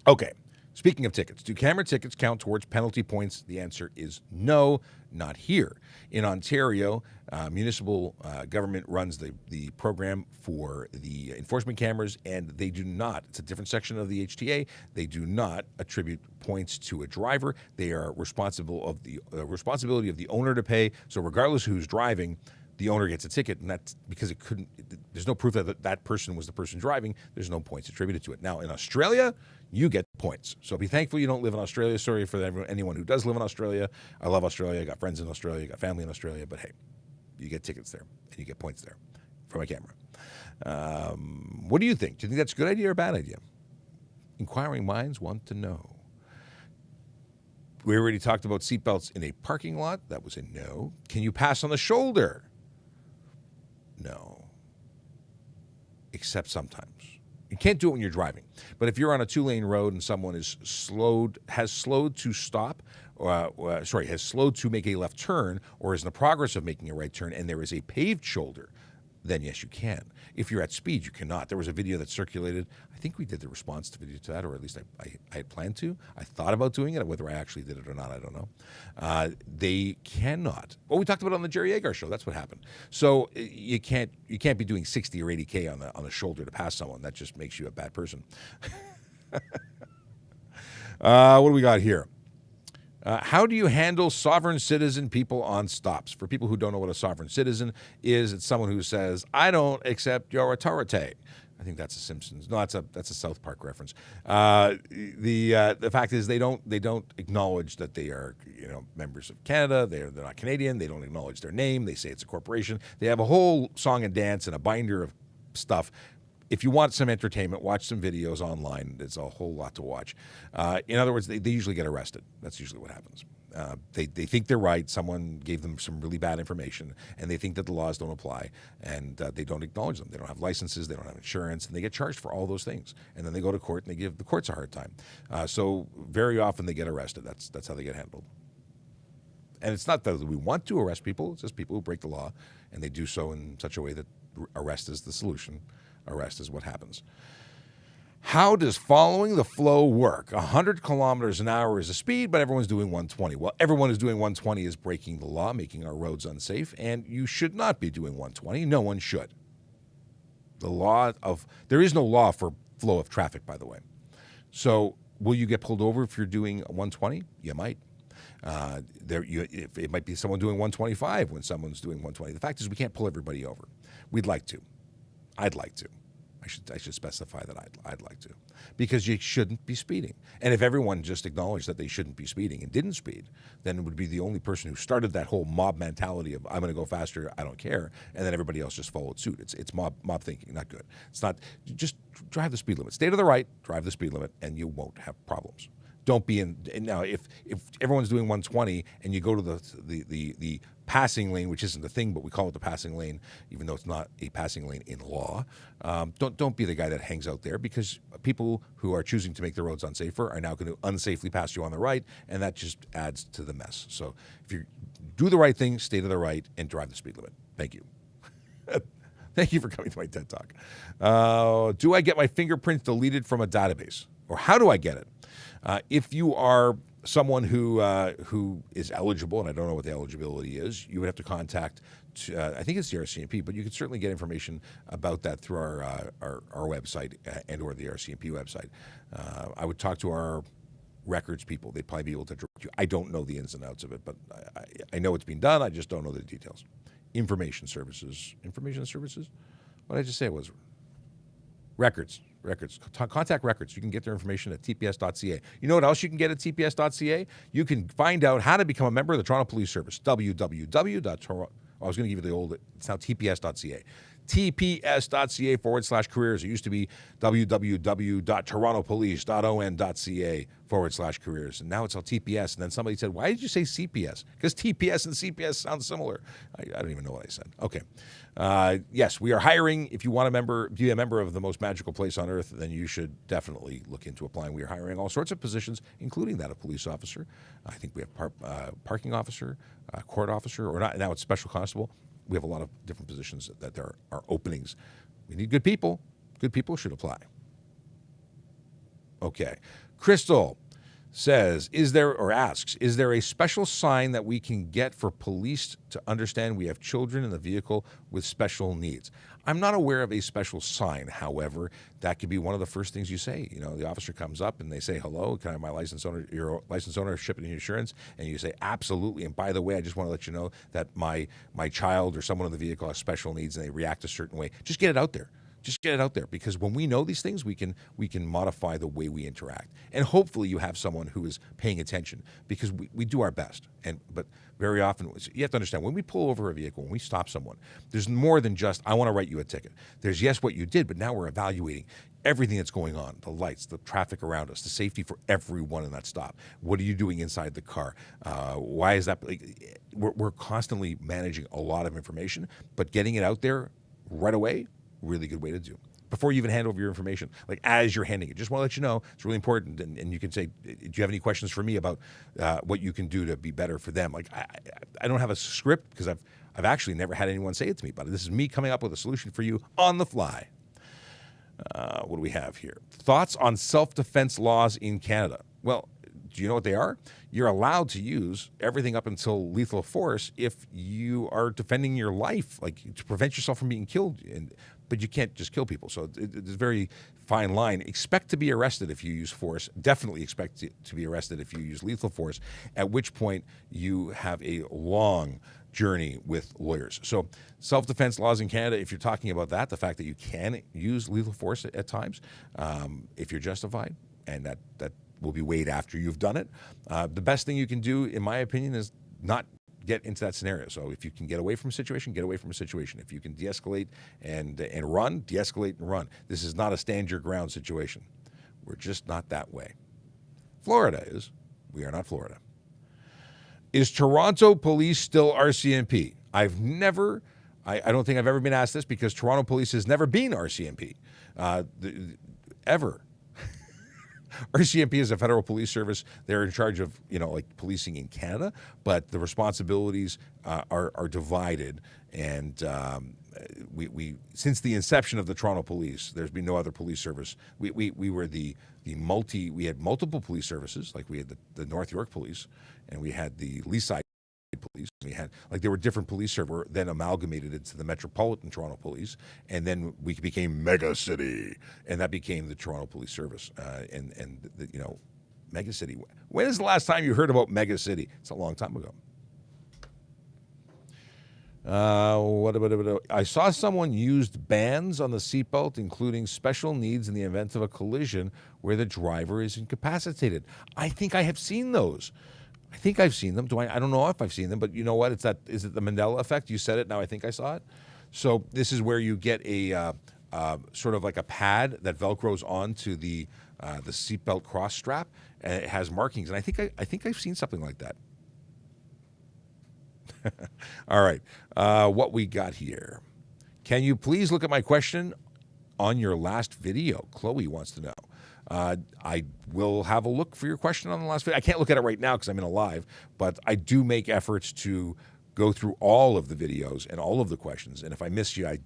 S1: Okay. Speaking of tickets, do camera tickets count towards penalty points? The answer is no, not here. In Ontario, municipal government runs the program for the enforcement cameras, and they do not. It's a different section of the HTA. They do not attribute points to a driver. They are responsible of the responsibility of the owner to pay. So regardless of who's driving, the owner gets a ticket, and that's because there's no proof that that person was the person driving. There's no points attributed to it. Now, in Australia, you get points. So be thankful you don't live in Australia. Sorry for anyone who does live in Australia. I love Australia. I got friends in Australia. I got family in Australia. But hey, you get tickets there, and you get points there from a camera. What do you think? Do you think that's a good idea or a bad idea? Inquiring minds want to know. We already talked about seatbelts in a parking lot. That was a no. Can you pass on the shoulder? No. Except sometimes. You can't do it when you're driving. But if you're on a 2-lane road and someone has slowed to stop, has slowed to make a left turn, or is in the progress of making a right turn, and there is a paved shoulder, then yes, you can. If you're at speed, you cannot. There was a video that circulated. I think we did the response to video to that, or at least I had planned to. I thought about doing it. Whether I actually did it or not, I don't know. They cannot. Well, we talked about it on the Jerry Agar Show. That's what happened. So you can't be doing 60 or 80K on the shoulder to pass someone. That just makes you a bad person. What do we got here? How do you handle sovereign citizen people on stops? For people who don't know what a sovereign citizen is, it's someone who says, "I don't accept your authority." I think that's a Simpsons. No, that's a South Park reference. The fact is they don't acknowledge that they are members of Canada. They're not Canadian. They don't acknowledge their name. They say it's a corporation. They have a whole song and dance and a binder of stuff. If you want some entertainment, watch some videos online. There's a whole lot to watch. In other words, they usually get arrested. That's usually what happens. They think they're right. Someone gave them some really bad information, and they think that the laws don't apply, and they don't acknowledge them. They don't have licenses. They don't have insurance, and they get charged for all those things. And then they go to court, and they give the courts a hard time. So very often they get arrested. That's how they get handled. And it's not that we want to arrest people. It's just people who break the law, and they do so in such a way that arrest is the solution. Arrest is what happens. How does following the flow work? 100 kilometers an hour is the speed, but everyone's doing 120. Well, everyone who's doing 120 is breaking the law, making our roads unsafe, and you should not be doing 120. No one should. There is no law for flow of traffic, by the way. So will you get pulled over if you're doing 120? You might. It might be someone doing 125 when someone's doing 120. The fact is we can't pull everybody over. We'd like to. I'd like to. I should specify that I'd like to. Because you shouldn't be speeding. And if everyone just acknowledged that they shouldn't be speeding and didn't speed, then it would be the only person who started that whole mob mentality of I'm going to go faster, I don't care, and then everybody else just followed suit. It's mob thinking, not good. It's not, just drive the speed limit. Stay to the right, drive the speed limit, and you won't have problems. Don't be in. Now, if everyone's doing 120 and you go to the passing lane, which isn't the thing, but we call it the passing lane, even though it's not a passing lane in law, don't be the guy that hangs out there, because people who are choosing to make the roads unsafer are now going to unsafely pass you on the right, and that just adds to the mess. So if you do the right thing, stay to the right, and drive the speed limit. Thank you. Thank you for coming to my TED Talk. Do I get my fingerprints deleted from a database, or how do I get it? If you are someone who is eligible, and I don't know what the eligibility is, you would have to contact, I think it's the RCMP, but you can certainly get information about that through our website and or the RCMP website. I would talk to our records people. They'd probably be able to direct you. I don't know the ins and outs of it, but I know it's being done. I just don't know the details. Information services. What did I just say it was? Records. Contact records. You can get their information at tps.ca. You know what else you can get at tps.ca? You can find out how to become a member of the Toronto Police Service. www.toronto. I was going to give you the old, it's now tps.ca. tps.ca/careers. It used to be www.torontopolice.on.ca/careers. And now it's all TPS. And then somebody said, why did you say CPS? Because TPS and CPS sound similar. I don't even know what I said. Okay. Yes, we are hiring. If you want to be a member of the most magical place on earth, then you should definitely look into applying. We are hiring all sorts of positions, including that of police officer. I think we have parking officer, court officer, or not. Now it's special constable. We have a lot of different positions that there are openings. We need good people. Good people should apply. Okay. Crystal says, is there a special sign that we can get for police to understand we have children in the vehicle with special needs? I'm not aware of a special sign. However, that could be one of the first things you say. You know, the officer comes up and they say, hello, can I have my license owner, your license ownership and insurance? And you say, absolutely. And by the way, I just want to let you know that my child or someone in the vehicle has special needs and they react a certain way. Just get it out there. Just get it out there, because when we know these things, we can modify the way we interact. And hopefully you have someone who is paying attention, because we do our best. But very often, you have to understand, when we pull over a vehicle, when we stop someone, there's more than just, I want to write you a ticket. There's, yes, what you did, but now we're evaluating everything that's going on, the lights, the traffic around us, the safety for everyone in that stop. What are you doing inside the car? Why is that? We're constantly managing a lot of information, but getting it out there right away, really good way to do. Before you even hand over your information, like as you're handing it, just want to let you know, it's really important. And you can say, do you have any questions for me about what you can do to be better for them? Like I don't have a script, because I've actually never had anyone say it to me, but this is me coming up with a solution for you on the fly. What do we have here? Thoughts on self-defense laws in Canada. Well, do you know what they are? You're allowed to use everything up until lethal force if you are defending your life, like to prevent yourself from being killed. But you can't just kill people. So it's a very fine line. Expect to be arrested if you use force. Definitely expect to be arrested if you use lethal force, at which point you have a long journey with lawyers. So self-defense laws in Canada, if you're talking about that, the fact that you can use lethal force at times, if you're justified, and that will be weighed after you've done it. The best thing you can do, in my opinion, is not get into that scenario. So if you can get away from a situation, get away from a situation. If you can de-escalate and run, de-escalate and run. This is not a stand your ground situation. We're just not that way. Florida is. We are not Florida. Is Toronto police still RCMP? I don't think I've ever been asked this, because Toronto police has never been RCMP. Ever. RCMP is a federal police service. They're in charge of, like policing in Canada, but the responsibilities are divided. And we since the inception of the Toronto Police, there's been no other police service. We were we had multiple police services, like we had the North York Police, and we had the Leaside Police. We had, there were different police services, then amalgamated into the Metropolitan Toronto Police, and then we became Mega City, and that became the Toronto Police Service. Mega City. When is the last time you heard about Mega City? It's a long time ago. I saw someone used bands on the seatbelt, including special needs in the event of a collision where the driver is incapacitated. I think I have seen those. I think I've seen them. I don't know if I've seen them, but you know what? Is it the Mandela effect? You said it, now I think I saw it. So this is where you get a sort of like a pad that Velcros onto the seatbelt cross strap, and it has markings. And I think I've seen something like that. All right, what we got here. Can you please look at my question on your last video? Chloe wants to know. I will have a look for your question on the last video. I can't look at it right now because I'm in a live, but I do make efforts to go through all of the videos and all of the questions. And if I miss you, I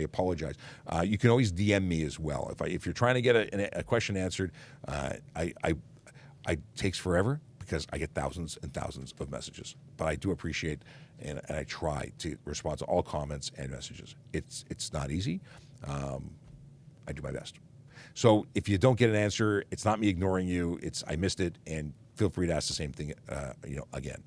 S1: apologize. You can always DM me as well. If you're trying to get a question answered, it takes forever because I get thousands and thousands of messages. But I do appreciate and I try to respond to all comments and messages. It's not easy. I do my best. So if you don't get an answer, it's not me ignoring you. I missed it, and feel free to ask the same thing, again.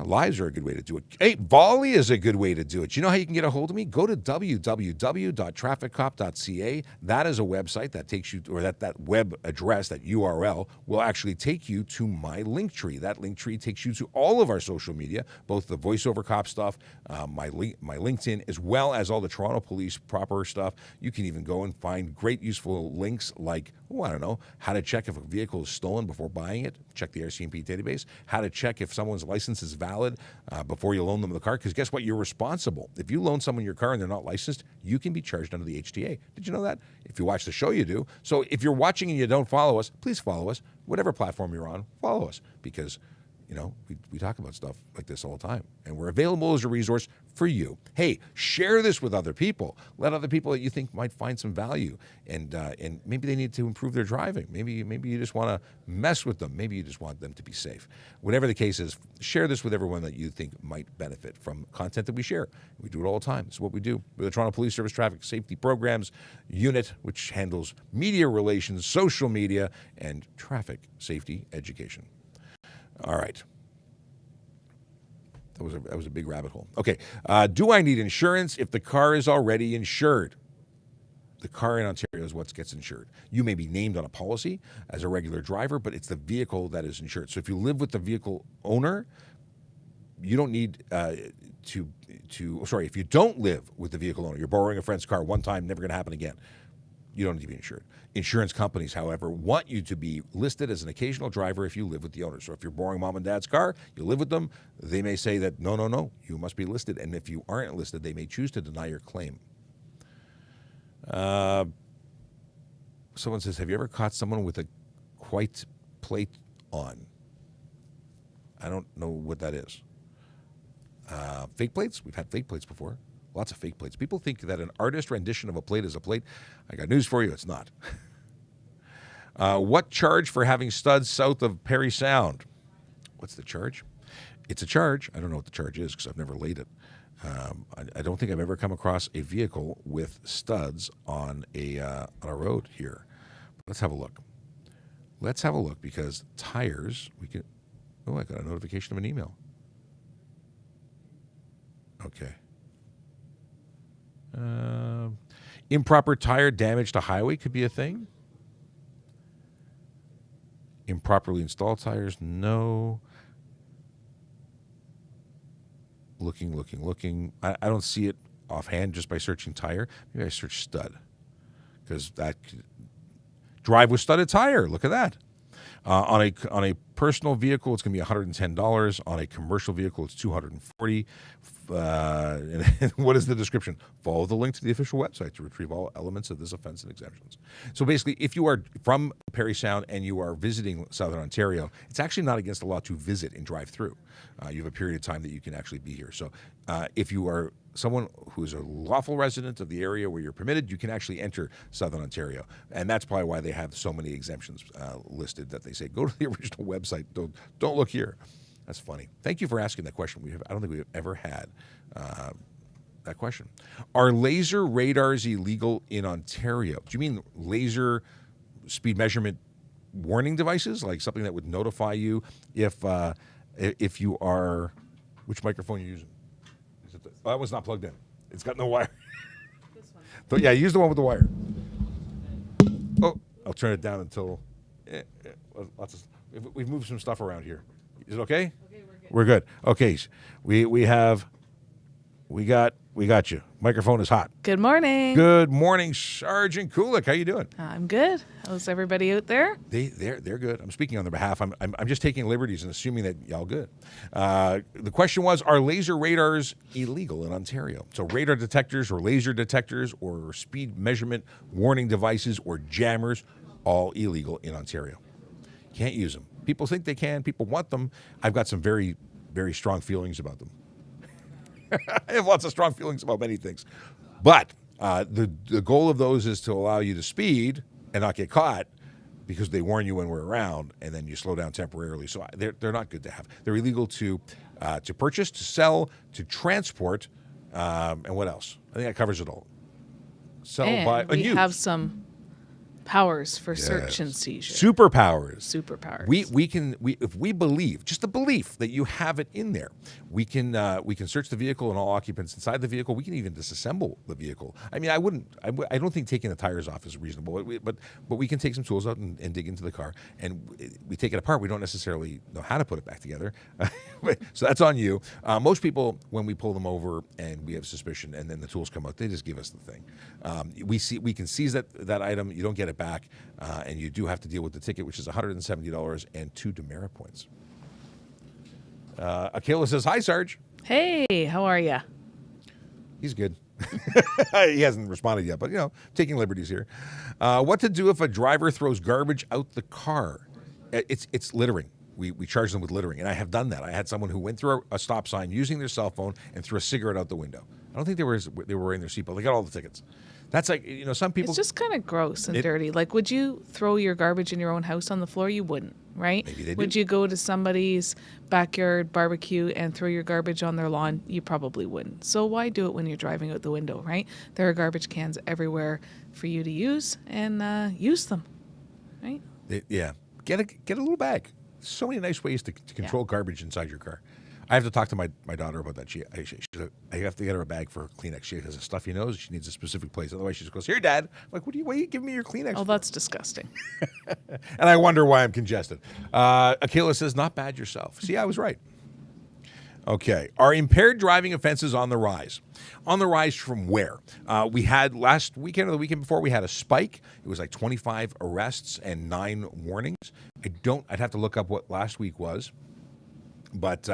S1: Lives are a good way to do it. Hey, volley is a good way to do it. You know how you can get a hold of me? Go to www.trafficcop.ca. That is a website that takes you, or that web address, that URL, will actually take you to my link tree. That link tree takes you to all of our social media, both the voiceover cop stuff, my LinkedIn, as well as all the Toronto Police proper stuff. You can even go and find great useful links like, how to check if a vehicle is stolen before buying it. Check the RCMP database. How to check if someone's license is valid before you loan them the car. Because guess what? You're responsible. If you loan someone your car and they're not licensed, you can be charged under the HTA. Did you know that? If you watch the show, you do. So if you're watching and you don't follow us, please follow us. Whatever platform you're on, follow us. Because we talk about stuff like this all the time, and we're available as a resource for you. Hey, share this with other people. Let other people that you think might find some value, and maybe they need to improve their driving. Maybe you just want to mess with them. Maybe you just want them to be safe. Whatever the case is, share this with everyone that you think might benefit from content that we share. We do it all the time. It's what we do. We're the Toronto Police Service Traffic Safety Programs Unit, which handles media relations, social media, and traffic safety education. All right. That was a big rabbit hole. Okay. Do I need insurance if the car is already insured? The car in Ontario is what gets insured. You may be named on a policy as a regular driver, but it's the vehicle that is insured. So if you live with the vehicle owner, you don't need if you don't live with the vehicle owner, you're borrowing a friend's car one time, never going to happen again. You don't need to be insured. Insurance companies, however, want you to be listed as an occasional driver if you live with the owner. So if you're borrowing mom and dad's car, you live with them, they may say that, no, you must be listed. And if you aren't listed, they may choose to deny your claim. Someone says, have you ever caught someone with a white plate on? I don't know what that is. Fake plates? We've had fake plates before. Lots of fake plates. People think that an artist rendition of a plate is a plate. I got news for you. It's not. What charge for having studs south of Parry Sound? What's the charge? It's a charge. I don't know what the charge is because I've never laid it. I don't think I've ever come across a vehicle with studs on a road here. Let's have a look. Let's have a look because tires, we can... Oh, I got a notification of an email. Okay. Improper tire damage to highway could be a thing. Improperly installed tires, no. Looking. I don't see it offhand just by searching tire. Maybe I search stud because that could... Drive with studded tire. Look at that. On a personal vehicle, it's going to be $110. On a commercial vehicle, it's $240. And what is the description? Follow the link to the official website to retrieve all elements of this offense and exemptions. So basically, if you are from Parry Sound and you are visiting Southern Ontario, it's actually not against the law to visit and drive through. You have a period of time that you can actually be here. So if you are someone who is a lawful resident of the area where you're permitted, you can actually enter Southern Ontario. And that's probably why they have so many exemptions listed that they say, go to the original website. Don't look here. That's funny. Thank you for asking that question. I don't think we've ever had that question. Are laser radars illegal in Ontario? Do you mean laser speed measurement warning devices, like something that would notify you if you are... Which microphone are you using? That one's not plugged in. It's got no wire. This one. Yeah, use the one with the wire. Oh, I'll turn it down until... we've moved some stuff around here. Is it okay? Okay, we're good. Okay, we got you. Microphone is hot.
S16: Good morning.
S1: Good morning, Sergeant Kulik. How you doing?
S16: I'm good. How's everybody out there?
S1: They're good. I'm speaking on their behalf. I'm just taking liberties and assuming that y'all good. The question was, are laser radars illegal in Ontario? So radar detectors or laser detectors or speed measurement warning devices or jammers, all illegal in Ontario. Can't use them. People think they can. People want them. I've got some very, very strong feelings about them. I have lots of strong feelings about many things. But the goal of those is to allow you to speed and not get caught because they warn you when we're around and then you slow down temporarily. So they're not good to have. They're illegal to purchase, to sell, to transport, and what else? I think that covers it all. Sell,
S16: and
S1: buy, and use.
S16: We have some powers for search and seizure.
S1: Superpowers. If we believe, just the belief that you have it in there, we can search the vehicle and all occupants inside the vehicle. We can even disassemble the vehicle. I mean, I don't think taking the tires off is reasonable, but we can take some tools out and dig into the car, and we take it apart. We don't necessarily know how to put it back together, so that's on you. Most people, when we pull them over and we have suspicion, and then the tools come out, they just give us the thing. We can seize that item. You don't get it back, and you do have to deal with the ticket, which is $170 and 2 demerit points. Akela says, hi, Sarge.
S16: Hey, how are you?
S1: He's good. He hasn't responded yet, but, taking liberties here. What to do if a driver throws garbage out the car? It's littering. we charge them with littering, and I have done that. I had someone who went through a stop sign using their cell phone and threw a cigarette out the window. I don't think they were wearing their seatbelt. They got all the tickets. That's like, some people.
S16: It's just kind of gross and dirty. Like, would you throw your garbage in your own house on the floor? You wouldn't, right?
S1: Maybe they
S16: Would
S1: do.
S16: you go to somebody's backyard barbecue and throw your garbage on their lawn? You probably wouldn't. So why do it when you're driving out the window, right? There are garbage cans everywhere for you to use, and use them, right?
S1: Yeah. Get a little bag. So many nice ways to control garbage inside your car. I have to talk to my daughter about that. I have to get her a bag for Kleenex. She has a stuffy nose. She needs a specific place. Otherwise, she just goes, "Here, Dad." I'm like, why are you giving me your Kleenex?
S16: Oh, that's disgusting.
S1: And I wonder why I'm congested. Akela says, "Not bad yourself." See, I was right. Okay. Are impaired driving offenses on the rise? On the rise from where? We had last weekend or the weekend before, we had a spike. It was like 25 arrests and 9 warnings. I'd have to look up what last week was. But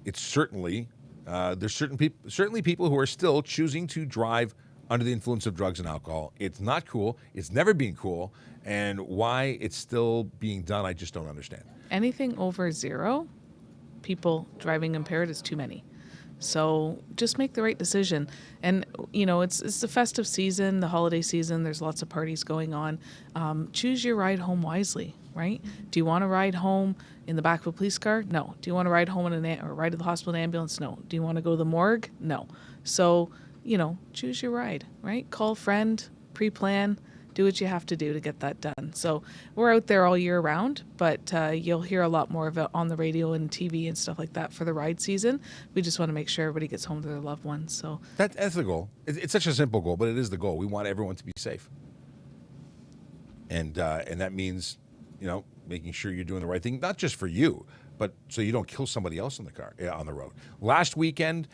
S1: it's certainly, there's certainly people who are still choosing to drive under the influence of drugs and alcohol. It's not cool. It's never been cool. And why it's still being done, I just don't understand.
S16: Anything over 0, people driving impaired is too many. So just make the right decision. And, it's the festive season, the holiday season. There's lots of parties going on. Choose your ride home wisely, right? Do you want to ride home in the back of a police car? No. Do you want to ride home or ride to the hospital in an ambulance? No. Do you want to go to the morgue? No. So, choose your ride, right? Call a friend, pre-plan, do what you have to do to get that done. So we're out there all year round, but you'll hear a lot more of it on the radio and TV and stuff like that for the ride season. We just want to make sure everybody gets home to their loved ones. So
S1: That's the goal. It's such a simple goal, but it is the goal. We want everyone to be safe. And that means, making sure you're doing the right thing, not just for you, but so you don't kill somebody else in the car, on the road. Last weekend,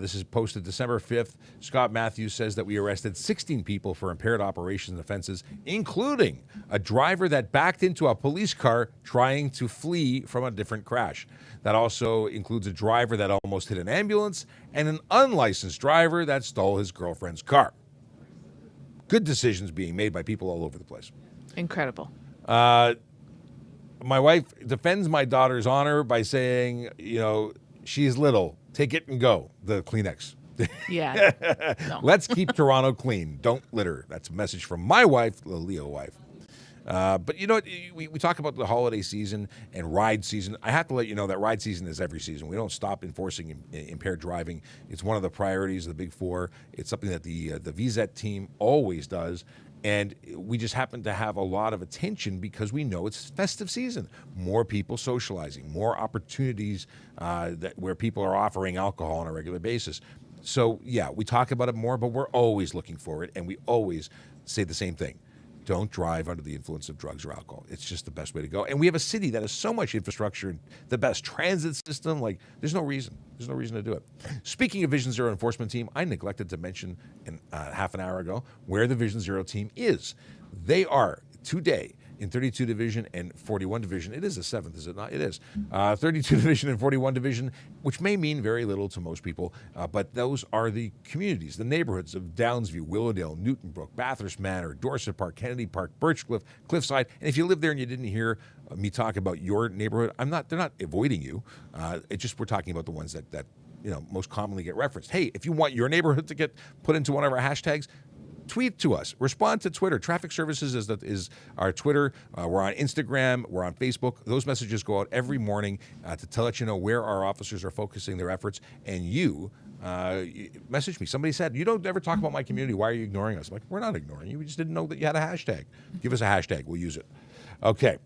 S1: this is posted December 5th, Scott Matthews says that we arrested 16 people for impaired operations offenses, including a driver that backed into a police car trying to flee from a different crash. That also includes a driver that almost hit an ambulance and an unlicensed driver that stole his girlfriend's car. Good decisions being made by people all over the place.
S16: incredible.
S1: My wife defends my daughter's honor by saying, she's little. Take it and go. The Kleenex.
S16: Yeah. No.
S1: Let's keep Toronto clean. Don't litter. That's a message from my wife, the Leo wife. But we talk about the holiday season and ride season. I have to let you know that ride season is every season. We don't stop enforcing impaired driving. It's one of the priorities of the Big Four. It's something that the VZET team always does. And we just happen to have a lot of attention because we know it's festive season. More people socializing, more opportunities where people are offering alcohol on a regular basis. So, yeah, we talk about it more, but we're always looking for it. And we always say the same thing. Don't drive under the influence of drugs or alcohol. It's just the best way to go. And we have a city that has so much infrastructure and the best transit system. Like, there's no reason. There's no reason to do it. Speaking of Vision Zero enforcement team, I neglected to mention half an hour ago where the Vision Zero team is. They are today in 32 Division and 41 Division. It is the 7th, is it not? It is. 32 Division and 41 Division, which may mean very little to most people, but those are the communities, the neighborhoods of Downsview, Willowdale, Newtonbrook, Bathurst Manor, Dorset Park, Kennedy Park, Birchcliff, Cliffside. And if you live there and you didn't hear me talk about your neighborhood, they're not avoiding you. It's just we're talking about the ones that most commonly get referenced. Hey, if you want your neighborhood to get put into one of our hashtags, tweet to us. Respond to Twitter. Traffic Services is our Twitter. We're on Instagram. We're on Facebook. Those messages go out every morning to let you know where our officers are focusing their efforts. And you message me. Somebody said, you don't ever talk about my community. Why are you ignoring us? I'm like, we're not ignoring you. We just didn't know that you had a hashtag. Give us a hashtag. We'll use it. Okay.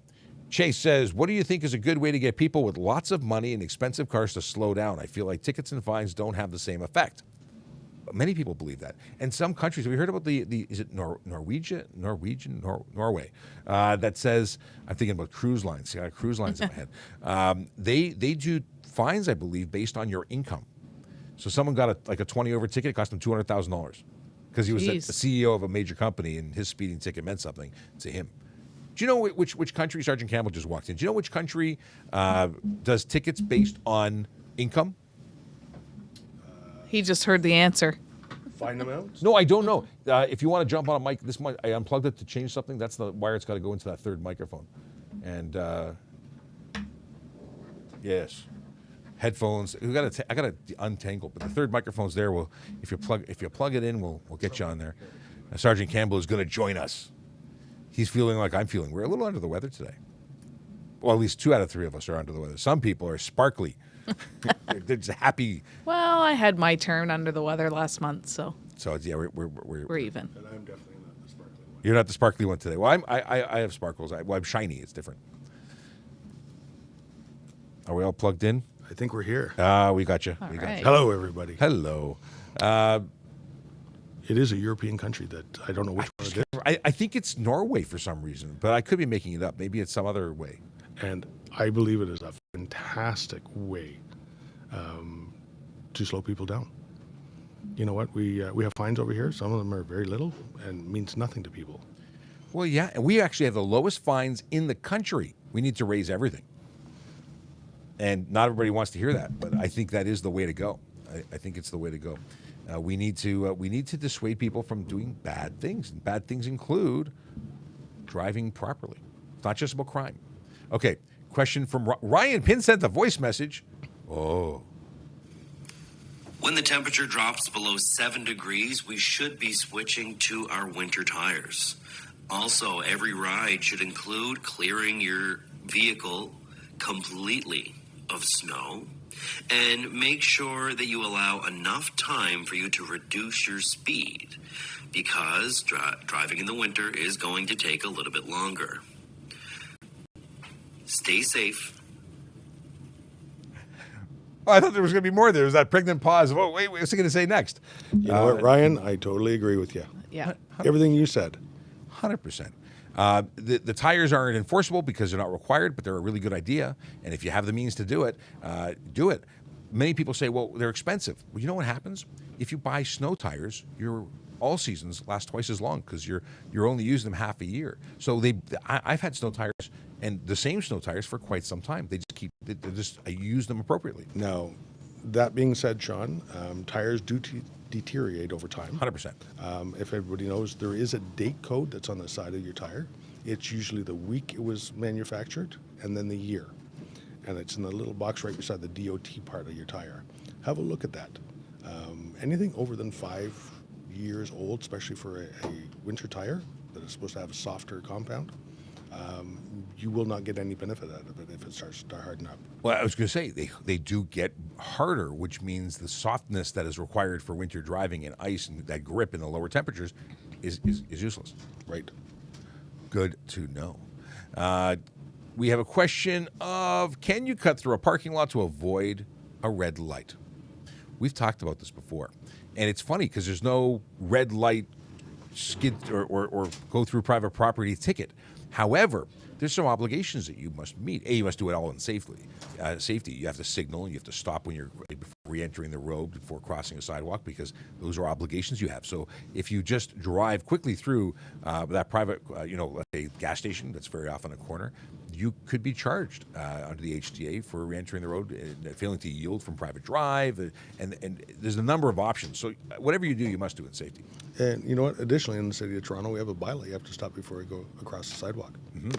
S1: Chase says, what do you think is a good way to get people with lots of money and expensive cars to slow down? I feel like tickets and fines don't have the same effect. Many people believe that. And some countries, we heard about is it Norway, that says, I'm thinking about cruise lines. I got cruise lines in my head. They do fines, I believe, based on your income. So someone got a 20 over ticket, it cost him $200,000 because he was the CEO of a major company and his speeding ticket meant something to him. Do you know which country, Sergeant Campbell just walked in, do you know which country does tickets based on income?
S16: He just heard the answer.
S17: Find them out?
S1: No, I don't know. If you want to jump on a mic, this mic, I unplugged it to change something. That's the wire. It's got to go into that third microphone. And Yes. Headphones. I got to untangle, but the third microphone's there. Well, if you plug it in, we'll get you on there. Sergeant Campbell is going to join us. He's feeling like I'm feeling. We're a little under the weather today. Well, at least 2 out of 3 of us are under the weather. Some people are sparkly. They're just happy.
S16: Well, I had my turn under the weather last month, so
S1: Yeah, we're
S16: even.
S17: And I'm definitely not the sparkly one.
S1: You're not the sparkly one today. Well, I have sparkles. I'm shiny. It's different. Are we all plugged in?
S17: I think we're here.
S1: We got you.
S16: All
S1: We got
S16: right.
S1: you.
S17: Hello, everybody.
S1: Hello.
S17: It is a European country that I don't know which one it is.
S1: I think it's Norway for some reason, but I could be making it up. Maybe it's some other way.
S17: And I believe it is a fantastic way to slow people down. You know what? We have fines over here. Some of them are very little and means nothing to people.
S1: Well, yeah, and we actually have the lowest fines in the country. We need to raise everything. And not everybody wants to hear that, but I think that is the way to go. I think it's the way to go. We need to dissuade people from doing bad things. And bad things include driving properly. It's not just about crime. Okay, question from Ryan Pin sent a voice message. Oh.
S18: When the temperature drops below 7 degrees, we should be switching to our winter tires. Also, every ride should include clearing your vehicle completely of snow, and make sure that you allow enough time for you to reduce your speed, because driving in the winter is going to take a little bit longer. Stay safe.
S1: Oh, I thought there was going to be more. There was that pregnant pause. Oh, wait, what's he going to say next?
S17: You know what, Ryan? I totally agree with you.
S16: Yeah.
S17: Everything you said.
S1: 100%. The tires aren't enforceable because they're not required, but they're a really good idea. And if you have the means to do it, do it. Many people say, well, they're expensive. Well, you know what happens? If you buy snow tires, your all seasons last twice as long because you're only using them half a year. So I've had snow tires and the same snow tires for quite some time. I use them appropriately.
S17: Now, that being said, Sean, tires do deteriorate over time.
S1: 100%.
S17: If everybody knows, there is a date code that's on the side of your tire. It's usually the week it was manufactured and then the year. And it's in the little box right beside the DOT part of your tire. Have a look at that. Anything over than 5 years old, especially for a winter tire that is supposed to have a softer compound, you will not get any benefit out of it if it starts to harden up.
S1: Well, I was going to say, they do get harder, which means the softness that is required for winter driving in ice and that grip in the lower temperatures is useless.
S17: Right.
S1: Good to know. We have a question of, can you cut through a parking lot to avoid a red light? We've talked about this before. And it's funny because there's no red light skid or go through private property ticket. However, there's some obligations that you must meet. You must do it all in safety. You have to signal, and you have to stop when you're re-entering the road before crossing a sidewalk, because those are obligations you have. So if you just drive quickly through that private, let's say gas station that's very often a corner, you could be charged under the HTA for re-entering the road, failing to yield from private drive, and there's a number of options. So whatever you do, you must do in safety.
S17: And you know what? Additionally, in the city of Toronto, we have a bylaw. You have to stop before you go across the sidewalk.
S1: Mm-hmm.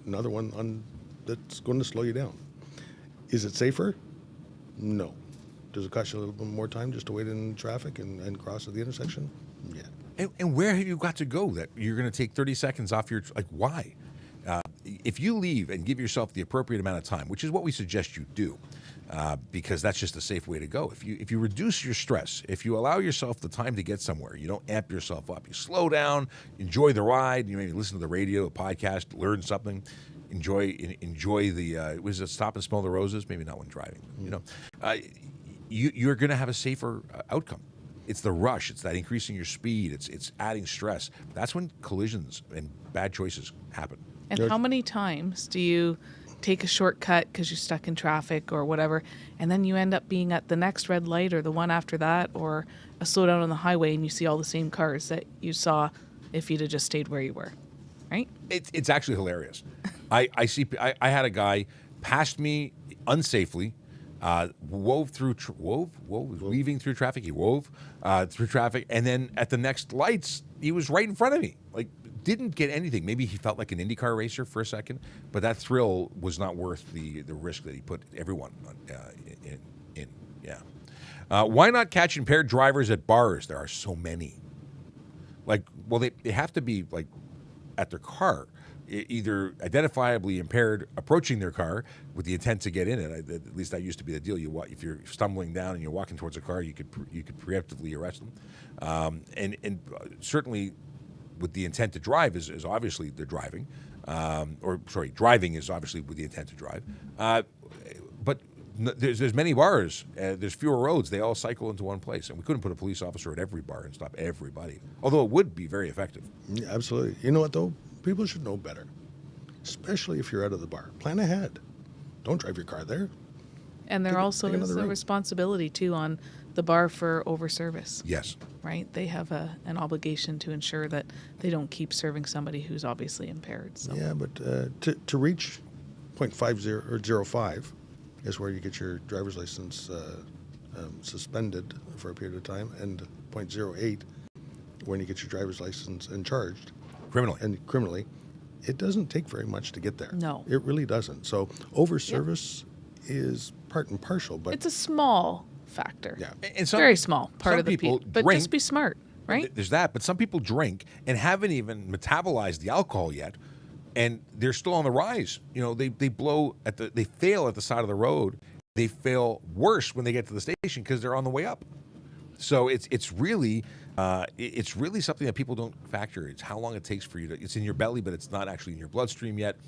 S17: Another one that's going to slow you down. Is it safer? No. Does it cost you a little bit more time just to wait in traffic and cross at the intersection? Yeah.
S1: And where have you got to go that you're going to take 30 seconds off your, why? If you leave and give yourself the appropriate amount of time, which is what we suggest you do, because that's just a safe way to go. If you reduce your stress, if you allow yourself the time to get somewhere, you don't amp yourself up. You slow down, enjoy the ride. You maybe listen to the radio, a podcast, learn something. Enjoy the was it Stop and Smell the Roses? Maybe not when driving. You're going to have a safer outcome. It's the rush. It's that increasing your speed. It's adding stress. That's when collisions and bad choices happen.
S16: And how many times do you take a shortcut because you're stuck in traffic or whatever, and then you end up being at the next red light or the one after that, or a slowdown on the highway, and you see all the same cars that you saw if you'd have just stayed where you were, right?
S1: It's actually hilarious. I had a guy passed me unsafely, weaving through traffic. He wove through traffic, and then at the next lights, he was right in front of me, like didn't get anything. Maybe he felt like an IndyCar racer for a second, but that thrill was not worth the risk that he put everyone in. Yeah. Why not catch impaired drivers at bars? There are so many. Like, well, they have to be like at their car, either identifiably impaired approaching their car with the intent to get in it. At least that used to be the deal. If you're stumbling down and you're walking towards a car, you could preemptively arrest them. And certainly with the intent to drive is obviously they're driving. Driving is obviously with the intent to drive. But there's many bars. There's fewer roads. They all cycle into one place. And we couldn't put a police officer at every bar and stop everybody. Although it would be very effective.
S17: Yeah, absolutely. You know what, though? People should know better, especially if you're out of the bar. Plan ahead. Don't drive your car there.
S16: And there also is a responsibility, too, on the bar for over-service.
S1: Yes.
S16: Right? They have an obligation to ensure that they don't keep serving somebody who's obviously impaired. So.
S17: Yeah, but to reach 0.50 or 05 is where you get your driver's license suspended for a period of time, and 0.08 when you get your driver's license and charged. Criminally, it doesn't take very much to get there.
S16: No.
S17: It really doesn't. So over-service is part and partial, but
S16: it's a small factor.
S17: Yeah.
S1: And
S16: very small part of the
S1: people
S16: but
S1: drink.
S16: just be smart, right?
S1: There's that, but some people drink and haven't even metabolized the alcohol yet, and they're still on the rise. You know, they fail at the side of the road. They fail worse when they get to the station because they're on the way up. So it's really something that people don't factor. It's how long it takes for you to. It's in your belly, but it's not actually in your bloodstream yet.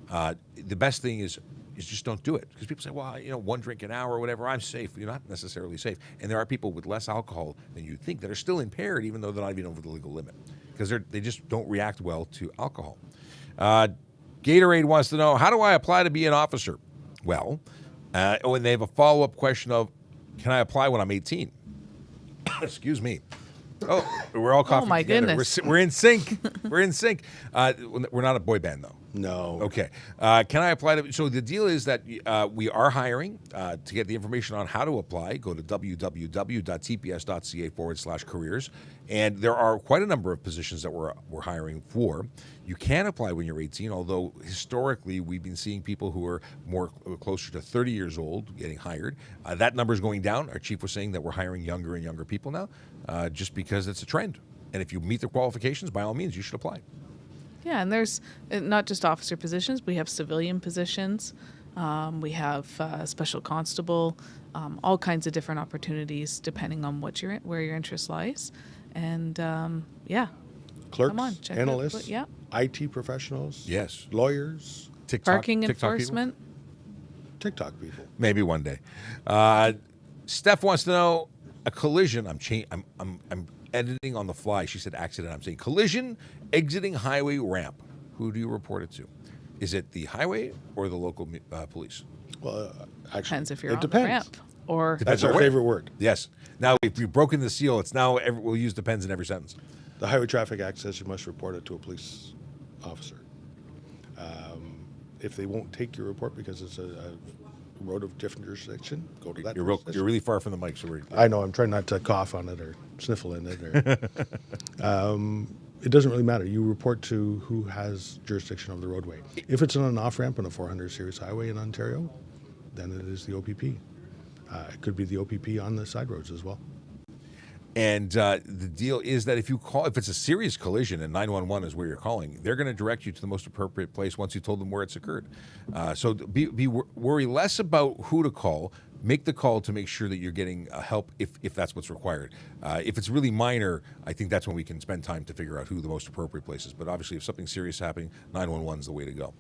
S1: The best thing is just don't do it, because people say, well, one drink an hour or whatever, I'm safe. You're not necessarily safe, and there are people with less alcohol than you think that are still impaired, even though they're not even over the legal limit, because they just don't react well to alcohol. Gatorade wants to know, how do I apply to be an officer? Well, and they have a follow-up question of, can I apply when I'm 18? Excuse me. Oh, we're all coughing
S16: my
S1: together.
S16: goodness.
S1: We're in sync. We're in sync. We're not a boy band, though.
S17: No.
S1: Okay. Can I apply to? So the deal is that we are hiring. To get the information on how to apply, go to www.tps.ca/careers. And there are quite a number of positions that we're hiring for. You can apply when you're 18, although historically we've been seeing people who are closer to 30 years old getting hired. That number is going down. Our chief was saying that we're hiring younger and younger people now, just because it's a trend. And if you meet the qualifications, by all means, you should apply.
S16: Yeah, and there's not just officer positions. We have civilian positions. We have special constable, all kinds of different opportunities depending on where your interest lies. And
S17: clerks,
S16: come on, check
S17: analysts,
S16: it out.
S17: IT professionals,
S1: yes,
S17: lawyers,
S16: parking enforcement,
S17: TikTok people.
S1: Maybe one day. Steph wants to know a collision. I'm editing on the fly. She said accident. I'm saying collision, exiting highway ramp. Who do you report it to? Is it the highway or the local police?
S17: Well, actually,
S16: depends if you're
S17: it
S16: on
S17: depends.
S16: the ramp or.
S17: That's our favorite word.
S1: Yes. Now, if you've broken the seal, it's now we'll use depends in every sentence.
S17: The highway traffic act says you must report it to a police officer. If they won't take your report because it's a road of different jurisdiction, go to that.
S1: You're really far from the mic, so
S17: I know. I'm trying not to cough on it or sniffle in it. Or, it doesn't really matter. You report to who has jurisdiction of the roadway. If it's on an off-ramp on a 400 series highway in Ontario, then it is the OPP. It could be the OPP on the side roads as well.
S1: And the deal is that if it's a serious collision and 911 is where you're calling, they're going to direct you to the most appropriate place once you told them where it's occurred. So worry less about who to call. Make the call to make sure that you're getting help if that's what's required. If it's really minor, I think that's when we can spend time to figure out who the most appropriate place is. But obviously, if something's serious happening, 911 is the way to go.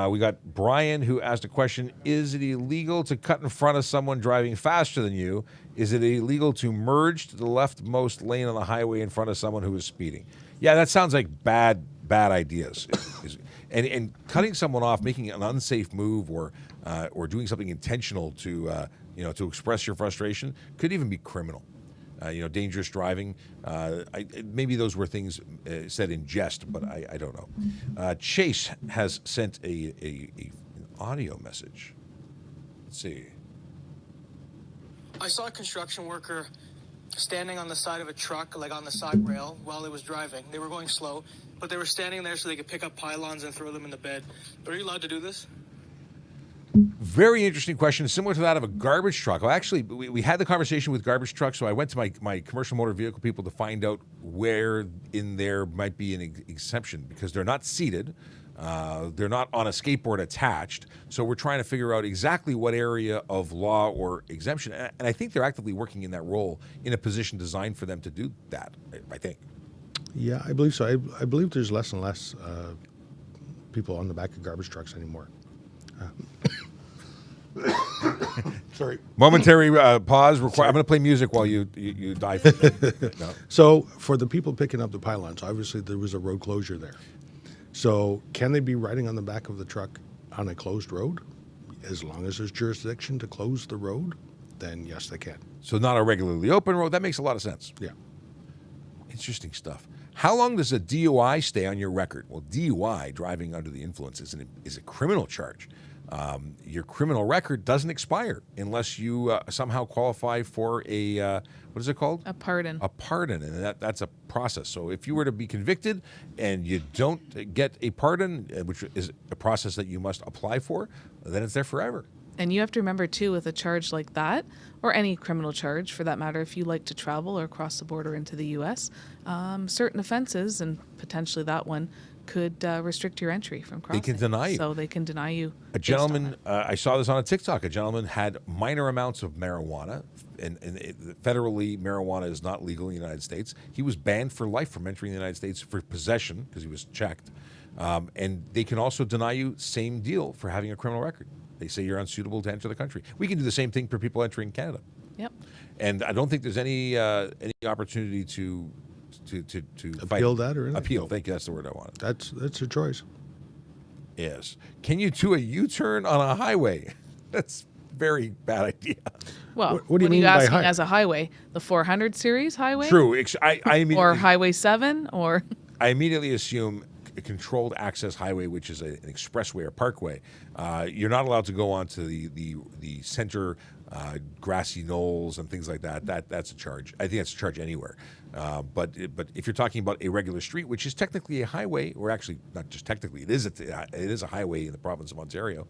S1: We got Brian, who asked a question: is it illegal to cut in front of someone driving faster than you? Is it illegal to merge to the leftmost lane on the highway in front of someone who is speeding? Yeah, that sounds like bad ideas. And cutting someone off, making an unsafe move, or doing something intentional to express your frustration could even be criminal. Dangerous driving. Maybe those were things said in jest, but I don't know. Chase has sent an audio message. Let's see.
S15: I saw a construction worker standing on the side of a truck, like on the side rail, while it was driving. They were going slow. but they were standing there so they could pick up pylons and throw them in the bed. Are you allowed to do this?
S1: Very interesting question, similar to that of a garbage truck. Well, actually, we had the conversation with garbage trucks, so I went to my commercial motor vehicle people to find out where in there might be an exception, because they're not seated. They're not on a skateboard attached. So we're trying to figure out exactly what area of law or exemption. And I think they're actively working in that role in a position designed for them to do that, I think.
S17: Yeah, I believe so. I believe there's less and less people on the back of garbage trucks anymore. Sorry.
S1: Momentary pause. I'm going to play music while you dive. No.
S17: So for the people picking up the pylons, obviously there was a road closure there. So can they be riding on the back of the truck on a closed road? As long as there's jurisdiction to close the road, then yes, they can.
S1: So not a regularly open road. That makes a lot of sense.
S17: Yeah.
S1: Interesting stuff. How long does a DUI stay on your record? Well, DUI, driving under the influence, is a criminal charge. Your criminal record doesn't expire unless you somehow qualify for a, what is it called?
S16: A pardon.
S1: A pardon, and that's a process. So if you were to be convicted and you don't get a pardon, which is a process that you must apply for, then it's there forever.
S16: And you have to remember, too, with a charge like that, or any criminal charge for that matter, if you like to travel or cross the border into the U.S., certain offenses, and potentially that one, could restrict your entry from crossing.
S1: They can deny you.
S16: So they can deny you.
S1: A gentleman, I saw this on a TikTok, a gentleman had minor amounts of marijuana, and federally marijuana is not legal in the United States. He was banned for life from entering the United States for possession because he was checked. And they can also deny you, same deal, for having a criminal record. They say you're unsuitable to enter the country. We can do the same thing for people entering Canada.
S16: Yep.
S1: And I don't think there's any opportunity to
S17: appeal that or anything.
S1: Appeal. Thank you. That's the word I wanted.
S17: That's your choice.
S1: Yes. Can you do a U-turn on a highway? That's a very bad idea.
S16: Well,
S17: what do you mean
S16: are you
S17: by
S16: asking
S17: high?
S16: As a highway? The 400 series highway?
S1: True. I mean,
S16: or Highway 7? Or
S1: I immediately assume a controlled access highway, which is an expressway or parkway. You're not allowed to go onto the center grassy knolls and things like that. That's a charge. I think that's a charge anywhere. But if you're talking about a regular street, which is technically a highway, or actually not just technically, it is a highway in the province of Ontario.